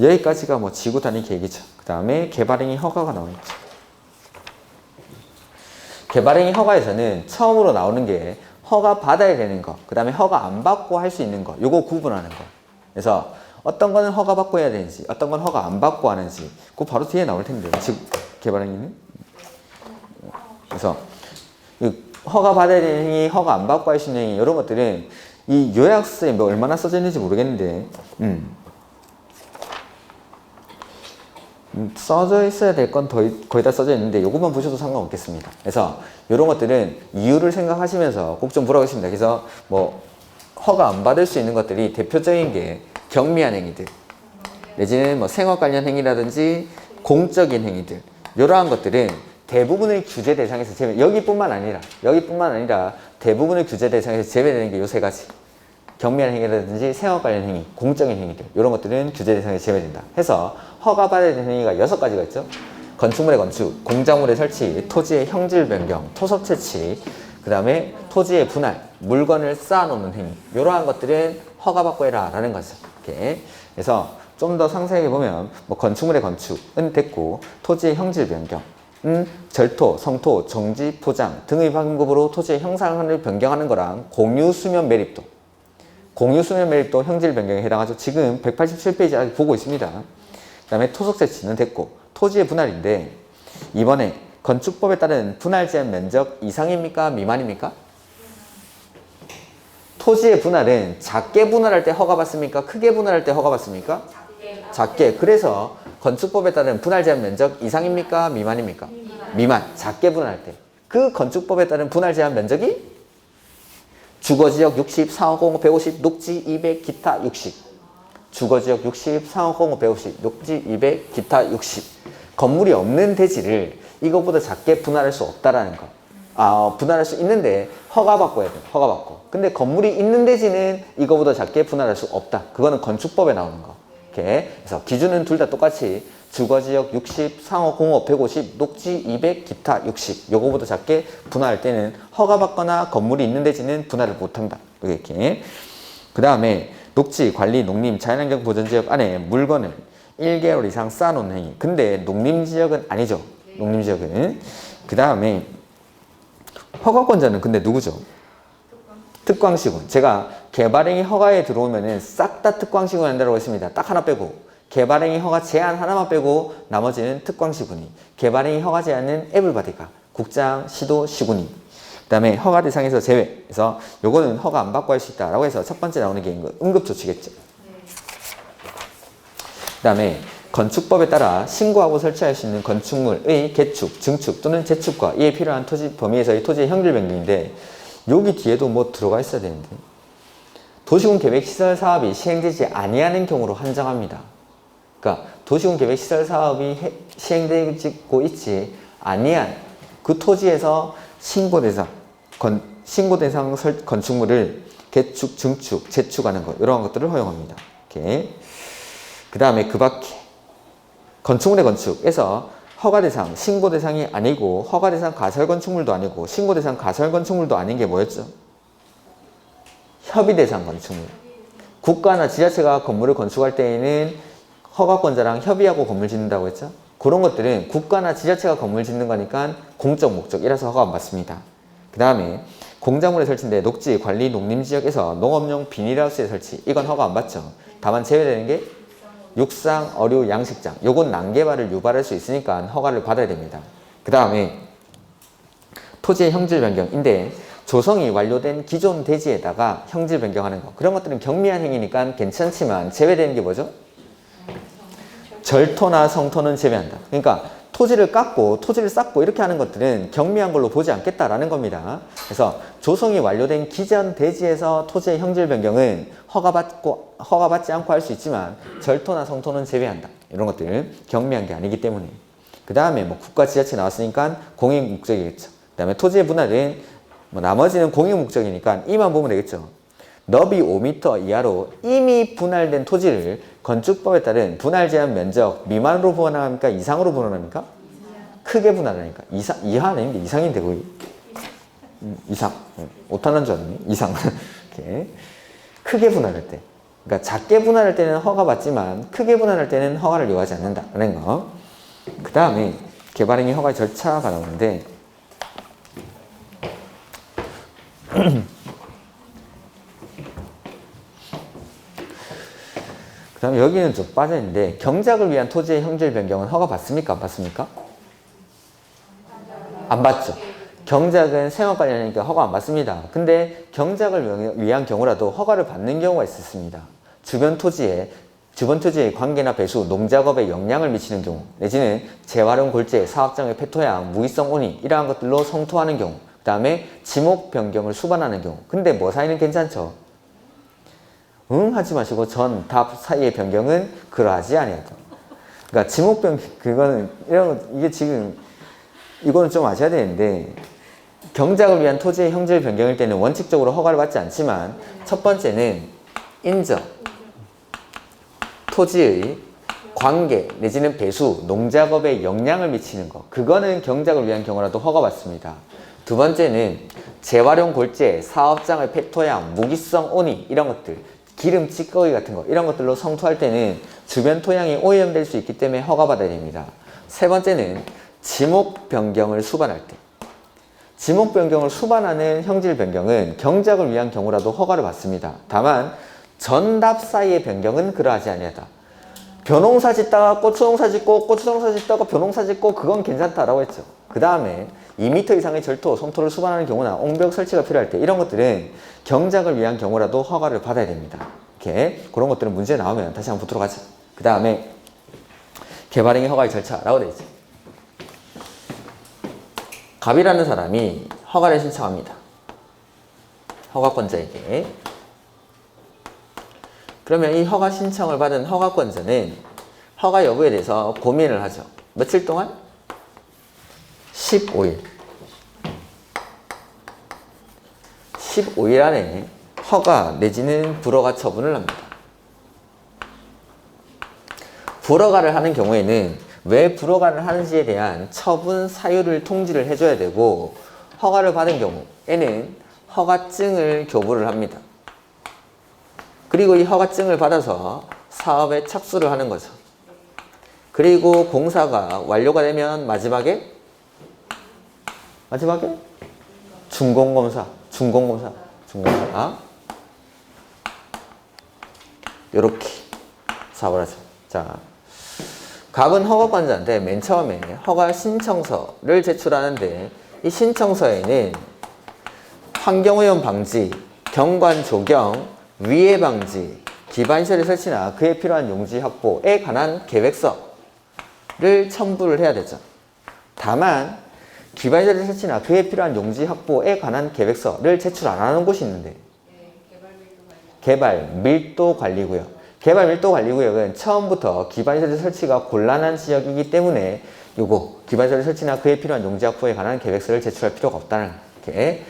여기까지가 뭐 지구 단위 계획이죠. 그 다음에 개발행위 허가가 나와 있죠. 개발행위 허가에서는 처음으로 나오는 게 허가 받아야 되는 거, 그 다음에 허가 안 받고 할 수 있는 거, 요거 구분하는 거. 그래서 어떤 거는 허가 받고 해야 되는지, 어떤 건 허가 안 받고 하는지, 그거 바로 뒤에 나올 텐데요. 지금 개발행위는. 그래서 허가 받아야 되는 행위, 허가 안 받고 할 수 있는 행위, 이런 것들은 이 요약서에 뭐 얼마나 써져 있는지 모르겠는데, 써져 있어야 될 건 거의 다 써져 있는데 요것만 보셔도 상관없겠습니다. 그래서 이런 것들은 이유를 생각하시면서 꼭 좀 보라고 했습니다. 그래서 뭐 허가 안 받을 수 있는 것들이 대표적인 게 경미한 행위들 내지는 뭐 생업 관련 행위라든지 공적인 행위들, 이러한 것들은 대부분의 규제 대상에서 제외, 여기뿐만 아니라 대부분의 규제 대상에서 제외되는 게 요 세 가지. 경미한 행위라든지 생업 관련 행위, 공적인 행위들, 이런 것들은 규제 대상에서 제외된다 해서 허가받아야 되는 행위가 6가지가 있죠. 건축물의 건축, 공작물의 설치, 토지의 형질 변경, 토속 채취, 그 다음에 토지의 분할, 물건을 쌓아놓는 행위, 이러한 것들은 허가받고 해라 라는 거죠. 이렇게. 그래서 좀 더 상세하게 보면 뭐 건축물의 건축은 됐고, 토지의 형질 변경, 절토, 성토, 정지, 포장 등의 방법으로 토지의 형상을 변경하는 거랑 공유 수면 매립도, 공유 수면 매립도 형질 변경에 해당하죠. 지금 187페이지 아직 보고 있습니다. 그 다음에 토속 채취는 됐고, 토지의 분할인데 이번에 건축법에 따른 분할 제한 면적 이상입니까? 미만입니까? 토지의 분할은 작게 분할할 때 허가받습니까? 크게 분할할 때 허가받습니까? 작게. 그래서 건축법에 따른 분할 제한 면적 이상입니까? 미만입니까? 미만. 작게 분할할 때. 그 건축법에 따른 분할 제한 면적이 주거지역 60, 상업공업 150, 녹지 200, 기타 60. 주거지역 60, 상업공업 150, 녹지 200, 기타 60. 건물이 없는 대지를 이것보다 작게 분할할 수 없다라는 거. 분할할 수 있는데 허가받고 해야 돼. 허가받고. 근데 건물이 있는 대지는 이거보다 작게 분할할 수 없다. 그거는 건축법에 나오는 거. 이렇게. 그래서 기준은 둘 다 똑같이 주거지역 60, 상호 공업 150, 녹지 200, 기타 60. 요거보다 작게 분할할 때는 허가받거나 건물이 있는 대지는 분할을 못한다. 이렇게. 그 다음에 녹지, 관리, 농림, 자연환경 보전지역 안에 물건을 1개월 이상 쌓아놓는 행위. 근데 농림지역은 아니죠. 농림지역은. 그 다음에 허가권자는 근데 누구죠? 특광시군. 제가 개발행위 허가에 들어오면은 싹 다 특광시군 한다고 했습니다. 딱 하나 빼고. 개발행위 허가 제한 하나만 빼고 나머지는 특광시군이. 개발행위 허가 제한은 에블바디가. 국장, 시도, 시군이. 그 다음에 허가 대상에서 제외. 그래서 요거는 허가 안 받고 할 수 있다라고 해서 첫 번째 나오는 게 응급조치겠죠. 그 다음에 건축법에 따라 신고하고 설치할 수 있는 건축물의 개축, 증축 또는 재축과 이에 필요한 토지 범위에서의 토지의 형질 변경인데 여기 뒤에도 뭐 들어가 있어야 되는데 도시군 계획 시설 사업이 시행되지 아니하는 경우로 한정합니다. 그러니까 도시군 계획 시설 사업이 시행되고 있지 아니한 그 토지에서 신고 대상 건축물을 개축, 증축, 재축하는 것 이러한 것들을 허용합니다. 이렇게. 그 다음에 그 밖에 건축물의 건축에서 허가 대상, 신고 대상이 아니고 허가 대상 가설 건축물도 아니고 신고 대상 가설 건축물도 아닌 게 뭐였죠? 협의 대상 건축물. 국가나 지자체가 건물을 건축할 때에는 허가권자랑 협의하고 건물 짓는다고 했죠? 그런 것들은 국가나 지자체가 건물 짓는 거니까 공적 목적이라서 허가 안 받습니다. 그 다음에 공작물에 설치인데 녹지, 관리, 농림지역에서 농업용 비닐하우스에 설치. 이건 허가 안 받죠. 다만 제외되는 게 육상, 어류, 양식장. 요건 난개발을 유발할 수 있으니까 허가를 받아야 됩니다. 그 다음에 토지의 형질 변경인데 조성이 완료된 기존 대지에다가 형질 변경하는 거. 그런 것들은 경미한 행위니까 괜찮지만 제외되는 게 뭐죠? 절토나 성토는 제외한다. 그러니까 토지를 깎고 토지를 쌓고 이렇게 하는 것들은 경미한 걸로 보지 않겠다라는 겁니다. 그래서 조성이 완료된 기존 대지에서 토지의 형질 변경은 허가받지 않고 할 수 있지만 절토나 성토는 제외한다. 이런 것들 경미한 게 아니기 때문에. 그 다음에 뭐 국가 지자체 나왔으니까 공익 목적이겠죠. 그 다음에 토지의 분할은 뭐 나머지는 공익 목적이니까 이만 보면 되겠죠. 너비 5m 이하로 이미 분할된 토지를 건축법에 따른 분할 제한 면적 미만으로 분할합니까? 이상으로 분할합니까? 크게 분할하니까. 이하는 아닌데 이상인데 거의. 이상. 오타난 줄 알았네. 이상. 이렇게. 크게 분할할 때. 그러니까 작게 분할할 때는 허가 받지만 크게 분할할 때는 허가를 요하지 않는다라는 거. 그 다음에 개발행위 허가 절차가 나오는데 그 다음에 여기는 좀 빠져있는데 경작을 위한 토지의 형질 변경은 허가 받습니까? 안 받습니까? 안 받죠. 경작은 생업 관련이니까 허가 안 받습니다. 근데 경작을 위한 경우라도 허가를 받는 경우가 있었습니다. 주변 토지의 관계나 배수, 농작업에 영향을 미치는 경우 내지는 재활용 골재, 사업장의 폐토양, 무기성 온이 이러한 것들로 성토하는 경우 그 다음에 지목 변경을 수반하는 경우 근데 뭐 사이는 괜찮죠? 응 하지 마시고 전, 답 사이의 변경은 그러하지 아니하다. 그러니까 지목 변경 그거는 이게 지금 이거는 좀 아셔야 되는데 경작을 위한 토지의 형질 변경일 때는 원칙적으로 허가를 받지 않지만 첫 번째는 인접, 토지의 관계 내지는 배수, 농작업에 영향을 미치는 거 그거는 경작을 위한 경우라도 허가받습니다. 두 번째는 재활용 골재, 사업장의 폐토양, 무기성 온이 이런 것들 기름 찌꺼기 같은 거 이런 것들로 성토할 때는 주변 토양이 오염될 수 있기 때문에 허가받아야 됩니다. 세 번째는 지목 변경을 수반할 때 지목 변경을 수반하는 형질 변경은 경작을 위한 경우라도 허가를 받습니다. 다만 전답 사이의 변경은 그러하지 아니하다. 벼농사 짓다가 고추농사 짓고 고추농사 짓다가 벼농사 짓고 그건 괜찮다라고 했죠. 그 다음에 2m 이상의 절토, 성토를 수반하는 경우나 옹벽 설치가 필요할 때 이런 것들은 경작을 위한 경우라도 허가를 받아야 됩니다. 이렇게 그런 것들은 문제 나오면 다시 한번 보도록 하죠. 그 다음에 개발행위 허가의 절차라고 되어 있죠. 갑이라는 사람이 허가를 신청합니다. 허가권자에게. 그러면 이 허가 신청을 받은 허가권자는 허가 여부에 대해서 고민을 하죠. 며칠 동안? 15일. 15일 안에 허가 내지는 불허가 처분을 합니다. 불허가를 하는 경우에는 왜 불허가를 하는지에 대한 처분 사유를 통지를 해줘야 되고, 허가를 받은 경우에는 허가증을 교부를 합니다. 그리고 이 허가증을 받아서 사업에 착수를 하는 거죠. 그리고 공사가 완료가 되면 마지막에 준공검사 요렇게 사업을 하죠. 자, 갑은 허가권자한테 맨 처음에 허가 신청서를 제출하는데, 이 신청서에는 환경오염 방지, 경관 조경, 위해 방지, 기반시설의 설치나 그에 필요한 용지 확보에 관한 계획서를 첨부를 해야 되죠. 다만 기반시설의 설치나 그에 필요한 용지 확보에 관한 계획서를 제출 안 하는 곳이 있는데, 개발밀도관리구역. 개발밀도관리구역은 처음부터 기반시설 설치가 곤란한 지역이기 때문에 요거 기반시설 설치나 그에 필요한 용지 확보에 관한 계획서를 제출할 필요가 없다는 게.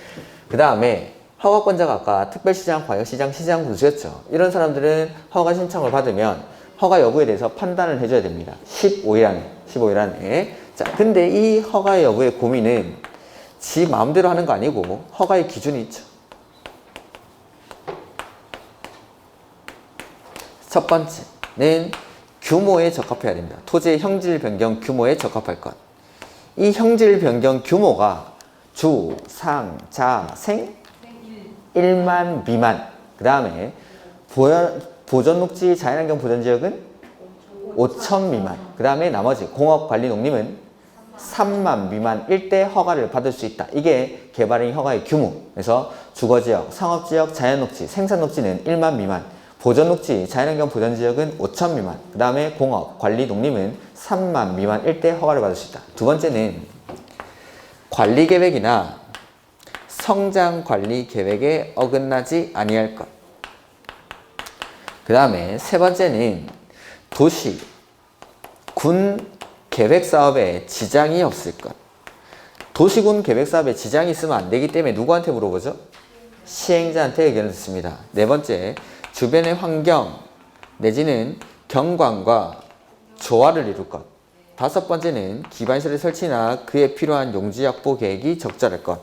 그 다음에 허가권자가 아까 특별시장, 광역시장, 시장 군수였죠. 이런 사람들은 허가 신청을 받으면 허가 여부에 대해서 판단을 해줘야 됩니다. 15일 안에. 자, 근데 이 허가 여부의 고민은 지 마음대로 하는 거 아니고 허가의 기준이 있죠. 첫 번째는 규모에 적합해야 됩니다. 토지의 형질 변경 규모에 적합할 것. 이 형질 변경 규모가 주, 상, 자, 생 1만 미만. 그 다음에 보존녹지 자연환경 보전지역은 5천 미만. 그 다음에 나머지 공업관리농림은 3만 미만일 때 허가를 받을 수 있다. 이게 개발행 허가의 규모. 그래서 주거지역, 상업지역, 자연녹지, 생산녹지는 1만 미만. 보존녹지, 자연환경 보전지역은 5천 미만. 그 다음에 공업, 관리농림은 3만 미만일 때 허가를 받을 수 있다. 두 번째는 관리계획이나 성장관리계획에 어긋나지 아니할 것. 그 다음에 세 번째는 도시, 군 계획사업에 지장이 없을 것. 도시군 계획사업에 지장이 있으면 안 되기 때문에 누구한테 물어보죠? 시행자한테 의견을 듣습니다. 네 번째, 주변의 환경 내지는 경관과 조화를 이룰 것. 다섯 번째는 기반시설의 설치나 그에 필요한 용지 확보 계획이 적절할 것.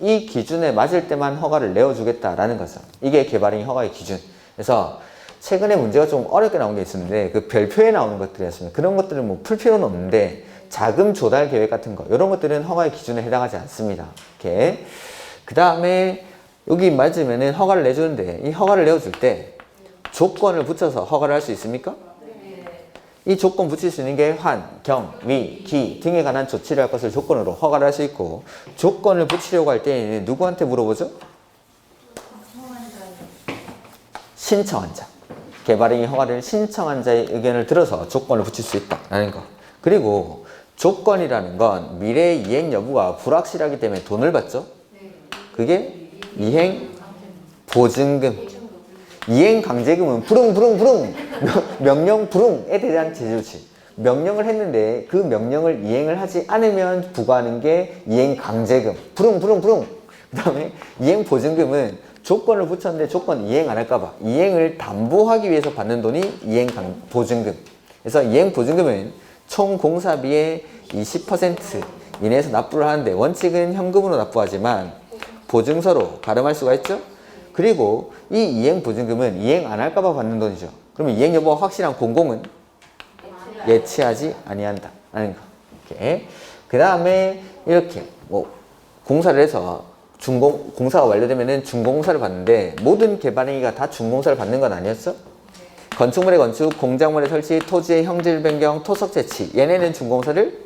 이 기준에 맞을 때만 허가를 내어주겠다라는 거죠. 이게 개발행 허가의 기준. 그래서 최근에 문제가 좀 어렵게 나온 게 있었는데, 그 별표에 나오는 것들이었습니다. 그런 것들은 뭐 풀 필요는 없는데, 자금 조달 계획 같은 거, 이런 것들은 허가의 기준에 해당하지 않습니다. 이렇게. 그 다음에 여기 맞으면은 허가를 내주는데, 이 허가를 내어줄 때 조건을 붙여서 허가를 할 수 있습니까? 이 조건 붙일 수 있는 게 환, 경, 위, 기 등에 관한 조치를 할 것을 조건으로 허가를 할 수 있고, 조건을 붙이려고 할 때는 누구한테 물어보죠? 신청한 자. 개발행위 허가를 신청한 자의 의견을 들어서 조건을 붙일 수 있다라는 거. 그리고 조건이라는 건 미래 이행 여부가 불확실하기 때문에 돈을 받죠. 그게 이행 보증금. 이행 강제금은 불응 명령 불응에 대한 제조치. 명령을 했는데 그 명령을 이행을 하지 않으면 부과하는 게 이행 강제금. 불응. 그 다음에 이행 보증금은 조건을 붙였는데 조건 이행 안 할까봐 이행을 담보하기 위해서 받는 돈이 이행 보증금. 그래서 이행 보증금은 총 공사비의 20% 이내에서 납부를 하는데, 원칙은 현금으로 납부하지만 보증서로 가름할 수가 있죠. 그리고 이 이행 보증금은 이행 안 할까봐 받는 돈이죠. 그러면 이행 여부가 확실한 공공은 예치하지 아니한다 라는 거. 이렇게. 그 다음에 이렇게 뭐 공사를 해서 공사가 완료되면은 준공사를 받는데, 모든 개발행위가 다 준공사를 받는 건 아니었어? 건축물의 건축, 공작물의 설치, 토지의 형질 변경, 토석 채취, 얘네는 준공사를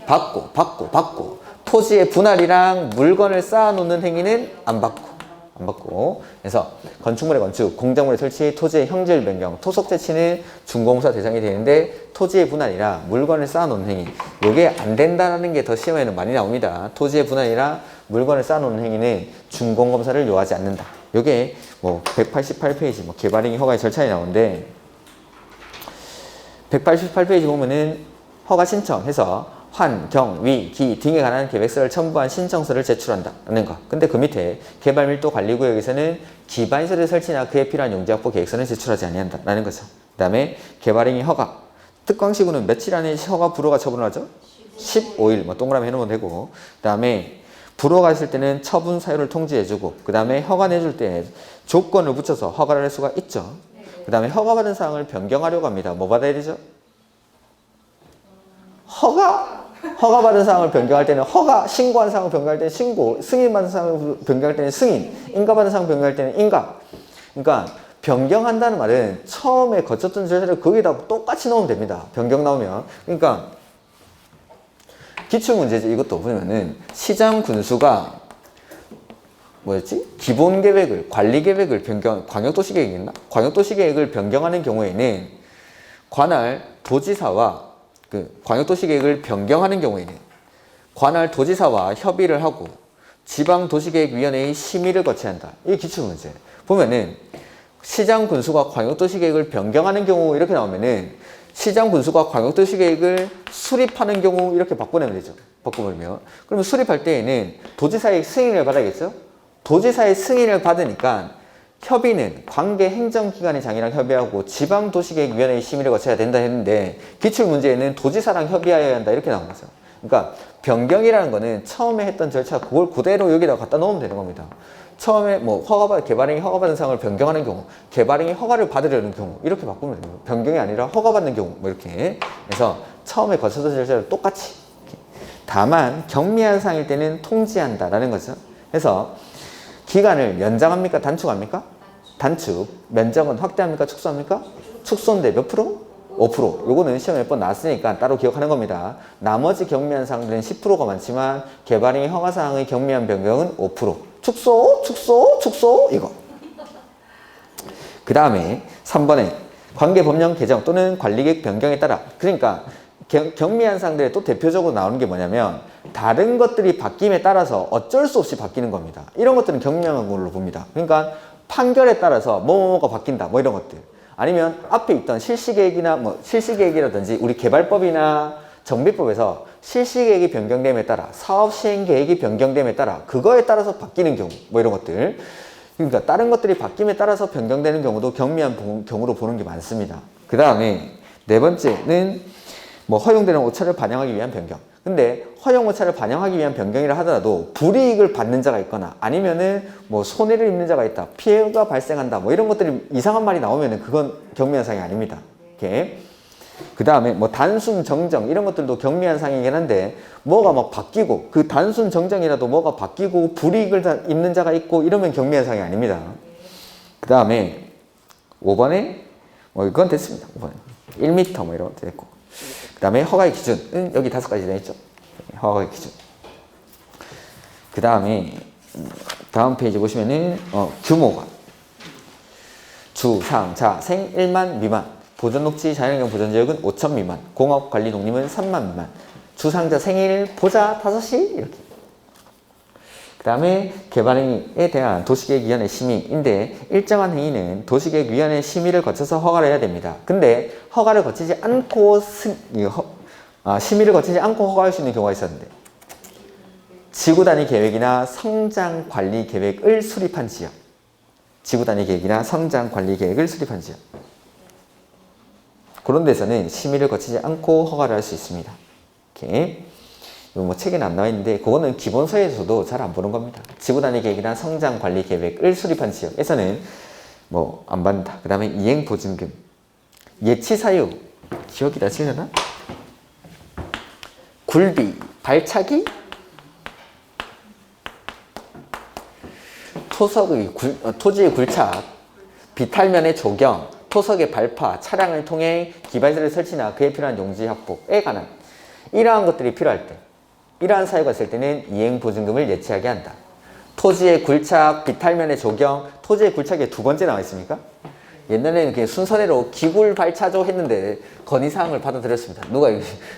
받고 토지의 분할이랑 물건을 쌓아놓는 행위는 안 받고. 그래서 건축물의 건축, 공작물의 설치, 토지의 형질 변경, 토석 채취는 준공사 대상이 되는데, 토지의 분할이나 물건을 쌓아놓는 행위, 요게 안 된다는 게 더 시험에는 많이 나옵니다. 토지의 분할이나 물건을 쌓아놓는 행위는 준공검사를 요하지 않는다. 요게 뭐 188페이지 뭐 개발행위 허가의 절차에 나오는데, 188페이지 보면은 허가 신청해서 환, 경, 위, 기 등에 관한 계획서를 첨부한 신청서를 제출한다는 거. 근데 그 밑에 개발밀도관리구역에서는 기반시설의 설치나 그에 필요한 용지 확보 계획서는 제출하지 아니한다라는 거죠. 그 다음에 개발행위 허가. 특광시구는 며칠 안에 허가 불허가 처분을 하죠? 15일. 뭐 동그라미 해놓으면 되고. 그 다음에 불허가 있을 때는 처분 사유를 통지해주고, 그 다음에 허가 내줄 때 조건을 붙여서 허가를 할 수가 있죠. 그 다음에 허가받은 사항을 변경하려고 합니다. 뭐 받아야 되죠? 허가받은 사항을 변경할 때는 허가, 신고한 사항을 변경할 때는 신고, 승인받은 사항을 변경할 때는 승인, 인가받은 사항을 변경할 때는 인가. 그러니까 변경한다는 말은 처음에 거쳤던 절차를 거기다 똑같이 넣으면 됩니다. 변경 나오면. 그러니까 기출문제죠. 이것도 보면은 시장 군수가 뭐였지? 기본계획을, 관리계획을 변경, 광역도시계획이었나? 광역도시계획을 변경하는 경우에는 관할 도지사와 그 광역도시계획을 변경하는 경우에는 관할 도지사와 협의를 하고 지방도시계획위원회의 심의를 거쳐야 한다. 이게 기출문제. 보면은 시장 군수가 광역도시계획을 변경하는 경우 이렇게 나오면은 시장 군수가 광역도시계획을 수립하는 경우 이렇게 바꿔내면 되죠. 바꿔버리면. 그러면 수립할 때에는 도지사의 승인을 받아야겠죠? 도지사의 승인을 받으니까 협의는 관계 행정기관의 장이랑 협의하고 지방도시계획위원회의 심의를 거쳐야 된다 했는데 기출문제에는 도지사랑 협의하여야 한다 이렇게 나온 거죠. 그러니까 변경이라는 거는 처음에 했던 절차 그걸 그대로 여기다 갖다 넣으면 되는 겁니다. 처음에 뭐 개발행위 허가받은 사항을 변경하는 경우, 개발행위 허가를 받으려는 경우 이렇게 바꾸면 됩니다. 변경이 아니라 허가받는 경우 뭐 이렇게. 그래서 처음에 거쳤던 절차를 똑같이. 다만 경미한 사항일 때는 통지한다라는 거죠. 그래서 기간을 연장합니까? 단축합니까? 단축. 면적은 확대합니까? 축소합니까? 축소인데 몇 프로? 5%. 요거는 시험에 몇 번 나왔으니까 따로 기억하는 겁니다. 나머지 경미한 사항들은 10%가 많지만 개발행위 허가사항의 경미한 변경은 5%. 축소 이거. 그 다음에 3번에 관계법령 개정 또는 관리계획 변경에 따라, 그러니까 경미한 사항들에 또 대표적으로 나오는 게 뭐냐면 다른 것들이 바뀜에 따라서 어쩔 수 없이 바뀌는 겁니다. 이런 것들은 경미한 걸로 봅니다. 그러니까 판결에 따라서 뭐가 바뀐다 뭐 이런 것들. 아니면 앞에 있던 실시계획이나 뭐 실시계획이라든지 우리 개발법이나 정비법에서 실시계획이 변경됨에 따라 사업시행계획이 변경됨에 따라 그거에 따라서 바뀌는 경우 뭐 이런 것들. 그러니까 다른 것들이 바뀜에 따라서 변경되는 경우도 경미한 경우로 보는 게 많습니다. 그 다음에 네 번째는 뭐 허용되는 오차를 반영하기 위한 변경. 근데 허용 오차를 반영하기 위한 변경이라 하더라도 불이익을 받는 자가 있거나 아니면은 뭐 손해를 입는 자가 있다, 피해가 발생한다, 뭐 이런 것들이 이상한 말이 나오면은 그건 경미한 사항이 아닙니다. 이렇게. 그 다음에 뭐 단순 정정 이런 것들도 경미한 사항이긴 한데 뭐가 막 바뀌고 그 단순 정정이라도 뭐가 바뀌고 불이익을 입는 자가 있고 이러면 경미한 사항이 아닙니다. 그 다음에 5번에 뭐 이건 됐습니다. 5번에 1m 뭐 이런 것도 됐고. 그 다음에 허가의 기준은 여기 5가지 되어 있죠. 허가의 기준. 그 다음에 다음 페이지 보시면은 규모가 주, 상, 자, 생 1만 미만, 보존녹지 자연환경 보존지역은 5천 미만, 공업관리 독립은 3만 미만, 주상자 생일 보자 5시 이렇게. 그 다음에 개발행위에 대한 도시계획위원회 심의인데 일정한 행위는 도시계획위원회 심의를 거쳐서 허가를 해야 됩니다. 근데 허가를 거치지 않고 심의를 거치지 않고 허가할 수 있는 경우가 있었는데 지구단위 계획이나 성장관리 계획을 수립한 지역, 지구단위 계획이나 성장관리 계획을 수립한 지역, 그런 데서는 심의를 거치지 않고 허가를 할 수 있습니다. 이렇게. 뭐 책에는 안 나와 있는데 그거는 기본서에서도 잘 안 보는 겁니다. 지구단위 계획이나 성장관리 계획을 수립한 지역에서는 뭐 안 받는다. 그 다음에 이행보증금, 예치사유, 기억이 나시려나? 굴비, 발차기, 토지의 굴착, 비탈면의 조경, 토석의 발파, 차량을 통해 기반시설의 설치나 그에 필요한 용지 확보에 관한 이러한 것들이 필요할 때, 이러한 사유가 있을 때는 이행보증금을 예치하게 한다. 토지의 굴착, 비탈면의 조경, 토지의 굴착에 2번째 나와 있습니까? 옛날에는 그냥 순서대로 기굴 발차조 했는데 건의사항을 받아들였습니다. 누가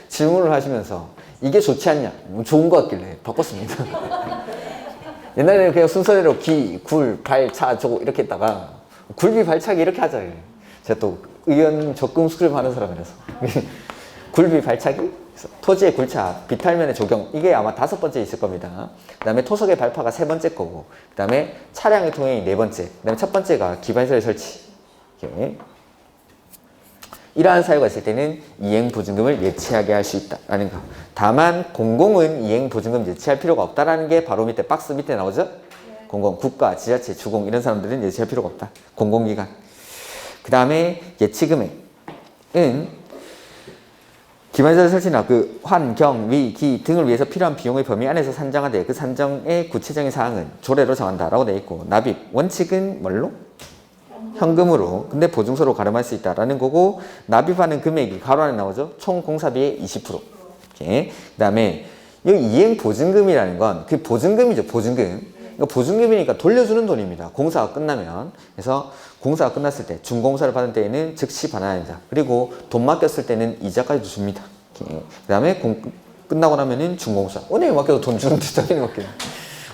질문을 하시면서 이게 좋지 않냐? 좋은 것 같길래 바꿨습니다. 옛날에는 그냥 순서대로 기, 굴, 발, 차, 조 이렇게 했다가 굴비, 발차기 이렇게 하자. 제가 또 의원 적금 수립하는 사람이라서 굴비, 발차기 그래서 토지의 굴착, 비탈면의 조경 이게 아마 5번째 있을 겁니다. 그 다음에 토석의 발파가 3번째 거고 그 다음에 차량의 통행이 4번째 그 다음에 첫 번째가 기반시설 설치. 이렇게. 이러한 사유가 있을 때는 이행보증금을 예치하게 할 수 있다라는 거. 다만 공공은 이행보증금 예치할 필요가 없다라는 게 바로 밑에 박스 밑에 나오죠? 공공, 국가, 지자체, 주공 이런 사람들은 예치할 필요가 없다. 공공기관. 그 다음에 예치금액은 기반시설 설치나 그 환, 경, 위, 기 등을 위해서 필요한 비용의 범위 안에서 산정하되 그 산정의 구체적인 사항은 조례로 정한다라고 되어 있고 납입, 원칙은 뭘로? 현금으로. 근데 보증서로 가름할 수 있다라는 거고 납입하는 금액이 가로 안에 나오죠? 총 공사비의 20%. 이렇게. 그 다음에 이 이행보증금이라는 건 그 보증금이죠. 보증금. 보증금이니까 돌려주는 돈입니다. 공사가 끝나면. 그래서 공사가 끝났을 때 준공사를 받은 때에는 즉시 반환합니다. 그리고 돈 맡겼을 때는 이자까지도 줍니다. 그 다음에 끝나고 나면은 준공사. 은행에 맡겨도 돈 주는데 당연히 맡겨.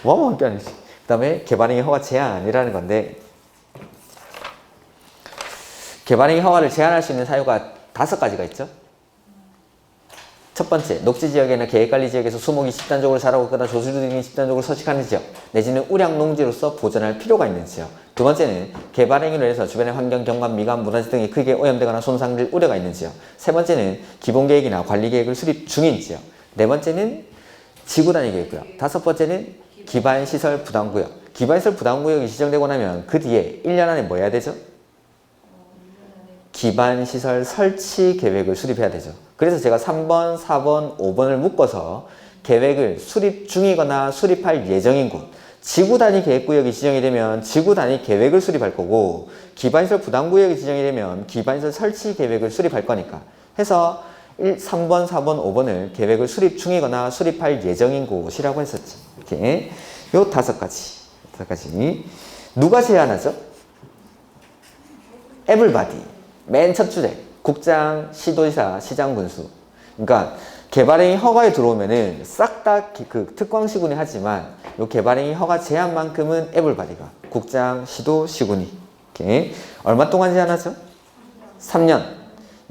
뭐하면 게 아니지. 그 다음에 개발행위 허가 제한이라는 건데 개발행위 허가를 제한할 수 있는 사유가 5가지가 있죠. 첫 번째, 녹지지역이나 계획관리지역에서 수목이 집단적으로 자라고 있거나 조수류 등이 집단적으로 서식하는 지역 내지는 우량농지로서 보존할 필요가 있는 지역. 두 번째는 개발행위로 해서 주변의 환경, 경관, 미관, 문화재 등이 크게 오염되거나 손상될 우려가 있는 지역. 세 번째는 기본계획이나 관리계획을 수립 중인 지역. 네 번째는 지구단위 계획고요. 다섯 번째는 기반시설 부담구역. 기반시설 부담구역이 지정되고 나면 그 뒤에 1년 안에 뭐 해야 되죠? 기반시설 설치 계획을 수립해야 되죠. 그래서 제가 3번, 4번, 5번을 묶어서 계획을 수립 중이거나 수립할 예정인 곳 지구단위 계획구역이 지정이 되면 지구단위 계획을 수립할 거고 기반시설 부담구역이 지정이 되면 기반시설 설치 계획을 수립할 거니까 해서 3번, 4번, 5번을 계획을 수립 중이거나 수립할 예정인 곳이라고 했었지. 이렇게 요 5가지 누가 제한하죠? 에블바디 맨 첫 줄에 국장, 시도지사, 시장, 군수. 그러니까 개발행위 허가에 들어오면은 싹 다 그 특광시군이 하지만 요 개발행위 허가 제한만큼은 에블바디가 국장, 시도, 시군이. 이렇게 얼마 동안 제한하죠? 3년.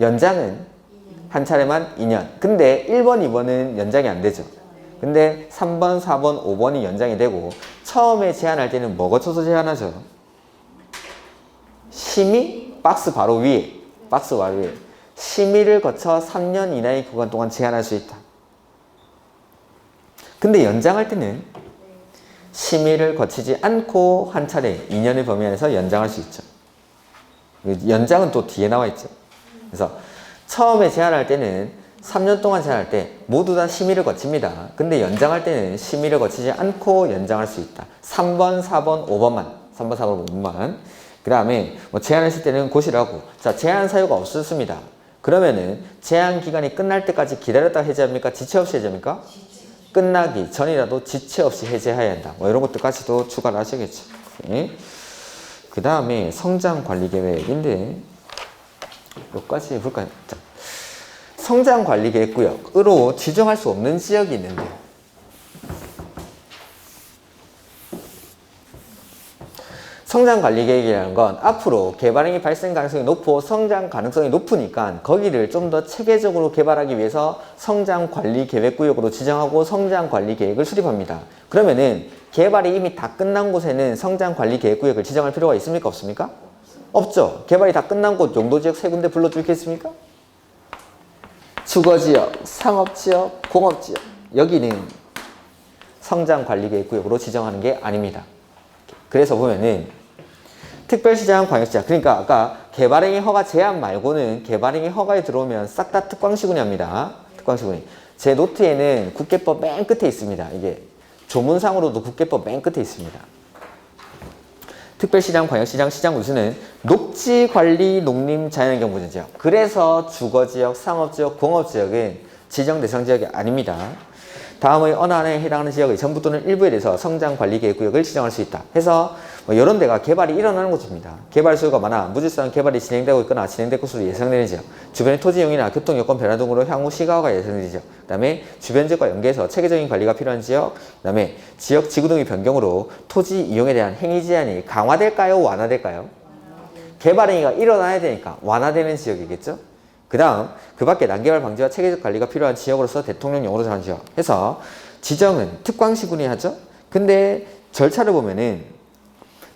연장은 한 차례만 2년. 근데 1번, 2번은 연장이 안 되죠. 근데 3번, 4번, 5번이 연장이 되고 처음에 제한할 때는 뭐 거쳐서 제한하죠? 심의? 박스 바로 위에 심의를 거쳐 3년 이내의 구간 동안 제한할 수 있다. 근데 연장할 때는 심의를 거치지 않고 한 차례 2년의 범위 안에서 연장할 수 있죠. 연장은 또 뒤에 나와 있죠. 그래서 처음에 제한할 때는 3년 동안 제한할 때 모두 다 심의를 거칩니다. 근데 연장할 때는 심의를 거치지 않고 연장할 수 있다. 3번, 4번, 5번만 3번, 4번, 5번만 그 다음에 뭐 제한했을 때는 고시라고. 자, 제한 사유가 없었습니다. 그러면은 제한 기간이 끝날 때까지 기다렸다가 해제합니까? 지체 없이 해제합니까? 끝나기 전이라도 지체 없이 해제해야 한다. 뭐 이런 것들까지도 추가를 하시겠죠. 네. 그 다음에 성장 관리 계획인데 여기까지 볼까요? 자, 성장 관리 계획 구역으로 지정할 수 없는 지역이 있는데 성장관리계획이라는 건 앞으로 개발행위 발생 가능성이 높고 성장 가능성이 높으니까 거기를 좀 더 체계적으로 개발하기 위해서 성장관리계획구역으로 지정하고 성장관리계획을 수립합니다. 그러면은 개발이 이미 다 끝난 곳에는 성장관리계획구역을 지정할 필요가 있습니까? 없습니까? 없죠. 개발이 다 끝난 곳 용도지역 3군데 불러주겠습니까? 주거지역, 상업지역, 공업지역 여기는 성장관리계획구역으로 지정하는 게 아닙니다. 그래서 보면은 특별시장, 광역시장 그러니까 아까 개발행위 허가 제한 말고는 개발행위 허가에 들어오면 싹 다 특광시군이 합니다. 특광시군이. 제 노트에는 국계법 맨 끝에 있습니다. 이게 조문상으로도 국계법 맨 끝에 있습니다. 특별시장, 광역시장, 시장군수는 녹지관리, 농림, 자연환경 보전지역. 그래서 주거지역, 상업지역, 공업지역은 지정대상지역이 아닙니다. 다음의 어느 하나에 해당하는 지역의 전부 또는 일부에 대해서 성장관리계획구역을 지정할 수 있다. 해서 뭐 이런 데가 개발이 일어나는 곳입니다. 개발 수요가 많아 무질서한 개발이 진행되고 있거나 진행될 것으로 예상되는 지역, 주변의 토지 이용이나 교통 여건 변화 등으로 향후 시가화가 예상되는 지역, 그 다음에 주변 지역과 연계해서 체계적인 관리가 필요한 지역, 그 다음에 지역 지구 등의 변경으로 토지 이용에 대한 행위 제한이 강화될까요? 완화될까요? 개발 행위가 일어나야 되니까 완화되는 지역이겠죠? 그 다음 그 밖에 난개발 방지와 체계적 관리가 필요한 지역으로서 대통령령으로 정한 지역 해서 지정은 특광시군이 하죠. 근데 절차를 보면은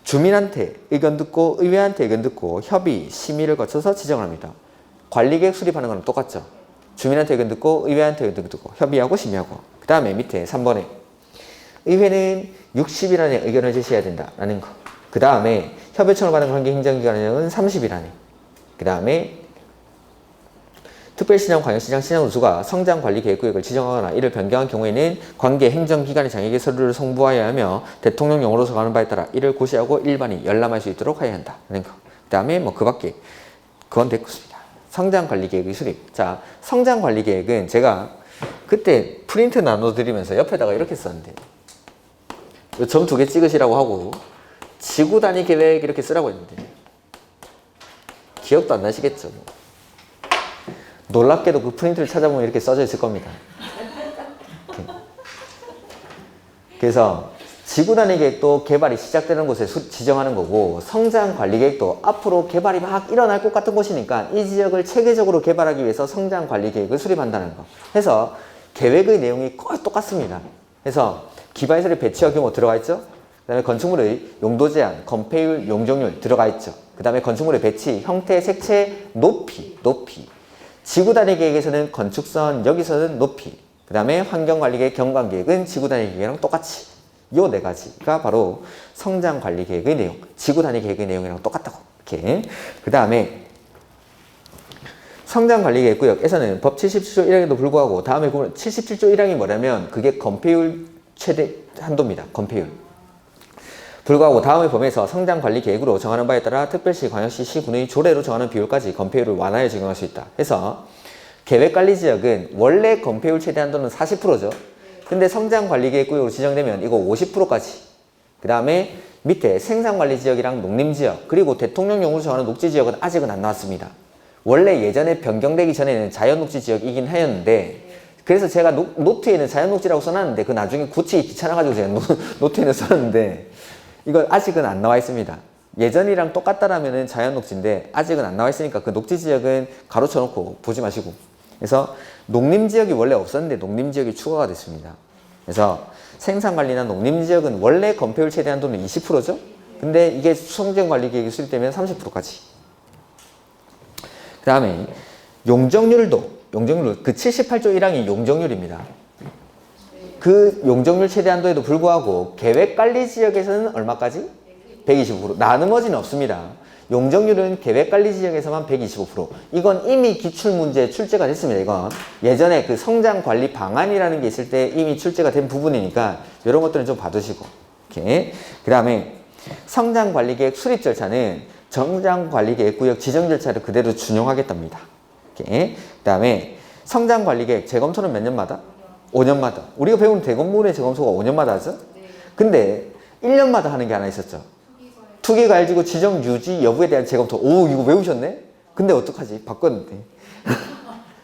주민한테 의견 듣고 의회한테 의견 듣고 협의, 심의를 거쳐서 지정을 합니다. 관리계획 수립하는 거랑 똑같죠. 주민한테 의견 듣고 의회한테 의견 듣고 협의하고 심의하고 그 다음에 밑에 3번에 의회는 60일 안에 의견을 제시해야 된다라는 거. 그 다음에 협의청을 받은 관계 행정기관은 30일 안에. 그 다음에 특별시장, 광역시장, 시장군수가 성장관리계획구역을 지정하거나 이를 변경한 경우에는 관계 행정기관의 장에게 서류를 송부하여야 하며 대통령령으로 정하는 바에 따라 이를 고시하고 일반이 열람할 수 있도록 하여야 한다는 거. 그 다음에 뭐 그 밖에 그건 됐습니다. 성장관리계획의 수립. 자, 성장관리계획은 제가 그때 프린트 나눠드리면서 옆에다가 이렇게 썼는데 점 2개 찍으시라고 하고 지구 단위 계획 이렇게 쓰라고 했는데 기억도 안 나시겠죠? 놀랍게도 그 프린트를 찾아보면 이렇게 써져 있을 겁니다. 이렇게. 그래서 지구 단위 계획도 개발이 시작되는 곳에 지정하는 거고 성장 관리 계획도 앞으로 개발이 막 일어날 것 같은 곳이니까 이 지역을 체계적으로 개발하기 위해서 성장 관리 계획을 수립한다는 거. 해서 계획의 내용이 거의 똑같습니다. 그래서 기반시설의 배치와 규모 들어가 있죠. 그 다음에 건축물의 용도 제한, 건폐율, 용적률 들어가 있죠. 그 다음에 건축물의 배치, 형태, 색채, 높이. 지구 단위 계획에서는 건축선, 여기서는 높이. 그 다음에 환경관리계획, 경관계획은 지구 단위 계획이랑 똑같이. 요 4가지가 바로 성장관리계획의 내용, 지구 단위 계획의 내용이랑 똑같다고. 이렇게. 그 다음에 성장관리계획구역에서는 법 77조 1항에도 불구하고 다음에 보면 77조 1항이 뭐냐면 그게 건폐율 최대 한도입니다. 건폐율. 불구하고 다음의 범위에서 성장관리계획으로 정하는 바에 따라 특별시, 광역시, 시군의 조례로 정하는 비율까지 건폐율을 완화해 적용할 수 있다. 해서 계획관리지역은 원래 건폐율 최대 한도는 40%죠. 근데 성장관리계획구역으로 지정되면 이거 50%까지. 그 다음에 밑에 생산관리지역이랑 농림지역 그리고 대통령령으로 정하는 녹지지역은 아직은 안 나왔습니다. 원래 예전에 변경되기 전에는 자연녹지지역이긴 하였는데 그래서 제가 노트에는 자연녹지라고 써놨는데 그 나중에 고치기 귀찮아가지고 제가 노트에는 써놨는데 이거 아직은 안 나와 있습니다. 예전이랑 똑같다라면 자연녹지인데 아직은 안 나와 있으니까 그 녹지지역은 가로쳐 놓고 보지 마시고 그래서 농림지역이 원래 없었는데 농림지역이 추가가 됐습니다. 그래서 생산관리나 농림지역은 원래 건폐율 최대 한도는 20%죠? 근데 이게 성장관리계획이 수립되면 30%까지. 그 다음에 용적률 그 78조 1항이 용적률입니다. 그 용적률 최대 한도에도 불구하고 계획관리지역에서는 얼마까지? 125%. 나머지는 없습니다. 용적률은 계획관리지역에서만 125%. 이건 이미 기출문제에 출제가 됐습니다. 이건 예전에 그 성장관리 방안이라는 게 있을 때 이미 출제가 된 부분이니까 이런 것들은 좀 봐두시고. 이렇게. 그 다음에 성장관리계획 수립 절차는 성장관리계획구역 지정 절차를 그대로 준용하겠답니다. 이렇게. 그 다음에 성장관리계획 재검토는 몇 년마다? 5년마다. 우리가 배운 대건물의 재검토가 5년마다 하죠? 근데 1년마다 하는 게 하나 있었죠. 투기과열지구 지정 유지 여부에 대한 재검토. 오, 이거 외우셨네? 근데 어떡하지? 바꿨는데.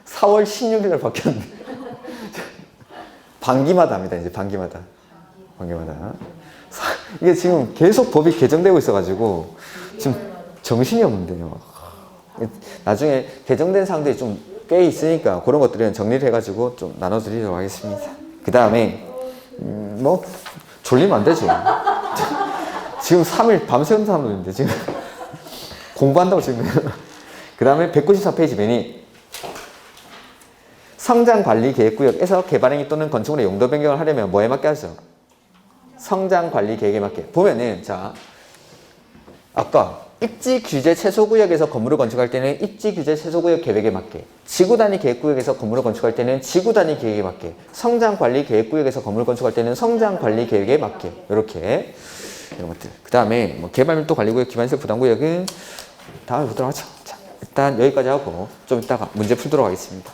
4월 16일 날 바뀌었는데. 반기마다 합니다. 이제 반기마다. 이게 지금 계속 법이 개정되고 있어가지고 지금 정신이 없는데요. 나중에 개정된 사항들이 좀 꽤 있으니까 그런 것들은 정리를 해가지고 좀 나눠드리도록 하겠습니다. 그 다음에 뭐 졸리면 안 되죠. 지금 3일 밤새운 사람들인데 지금 공부한다고 지금. 그 다음에 194페이지 맨이 성장관리계획구역에서 개발행위 또는 건축물의 용도 변경을 하려면 뭐에 맞게 하죠? 성장관리계획에 맞게. 보면은 자 아까 입지규제 최소구역에서 건물을 건축할 때는 입지규제 최소구역 계획에 맞게, 지구단위 계획구역에서 건물을 건축할 때는 지구단위 계획에 맞게, 성장관리 계획구역에서 건물을 건축할 때는 성장관리 계획에 맞게 이렇게 이런 것들. 그 다음에 뭐 개발밀도 관리구역, 기반시설 부담구역은 다음에 보도록 하죠. 자, 일단 여기까지 하고 좀 이따가 문제 풀도록 하겠습니다.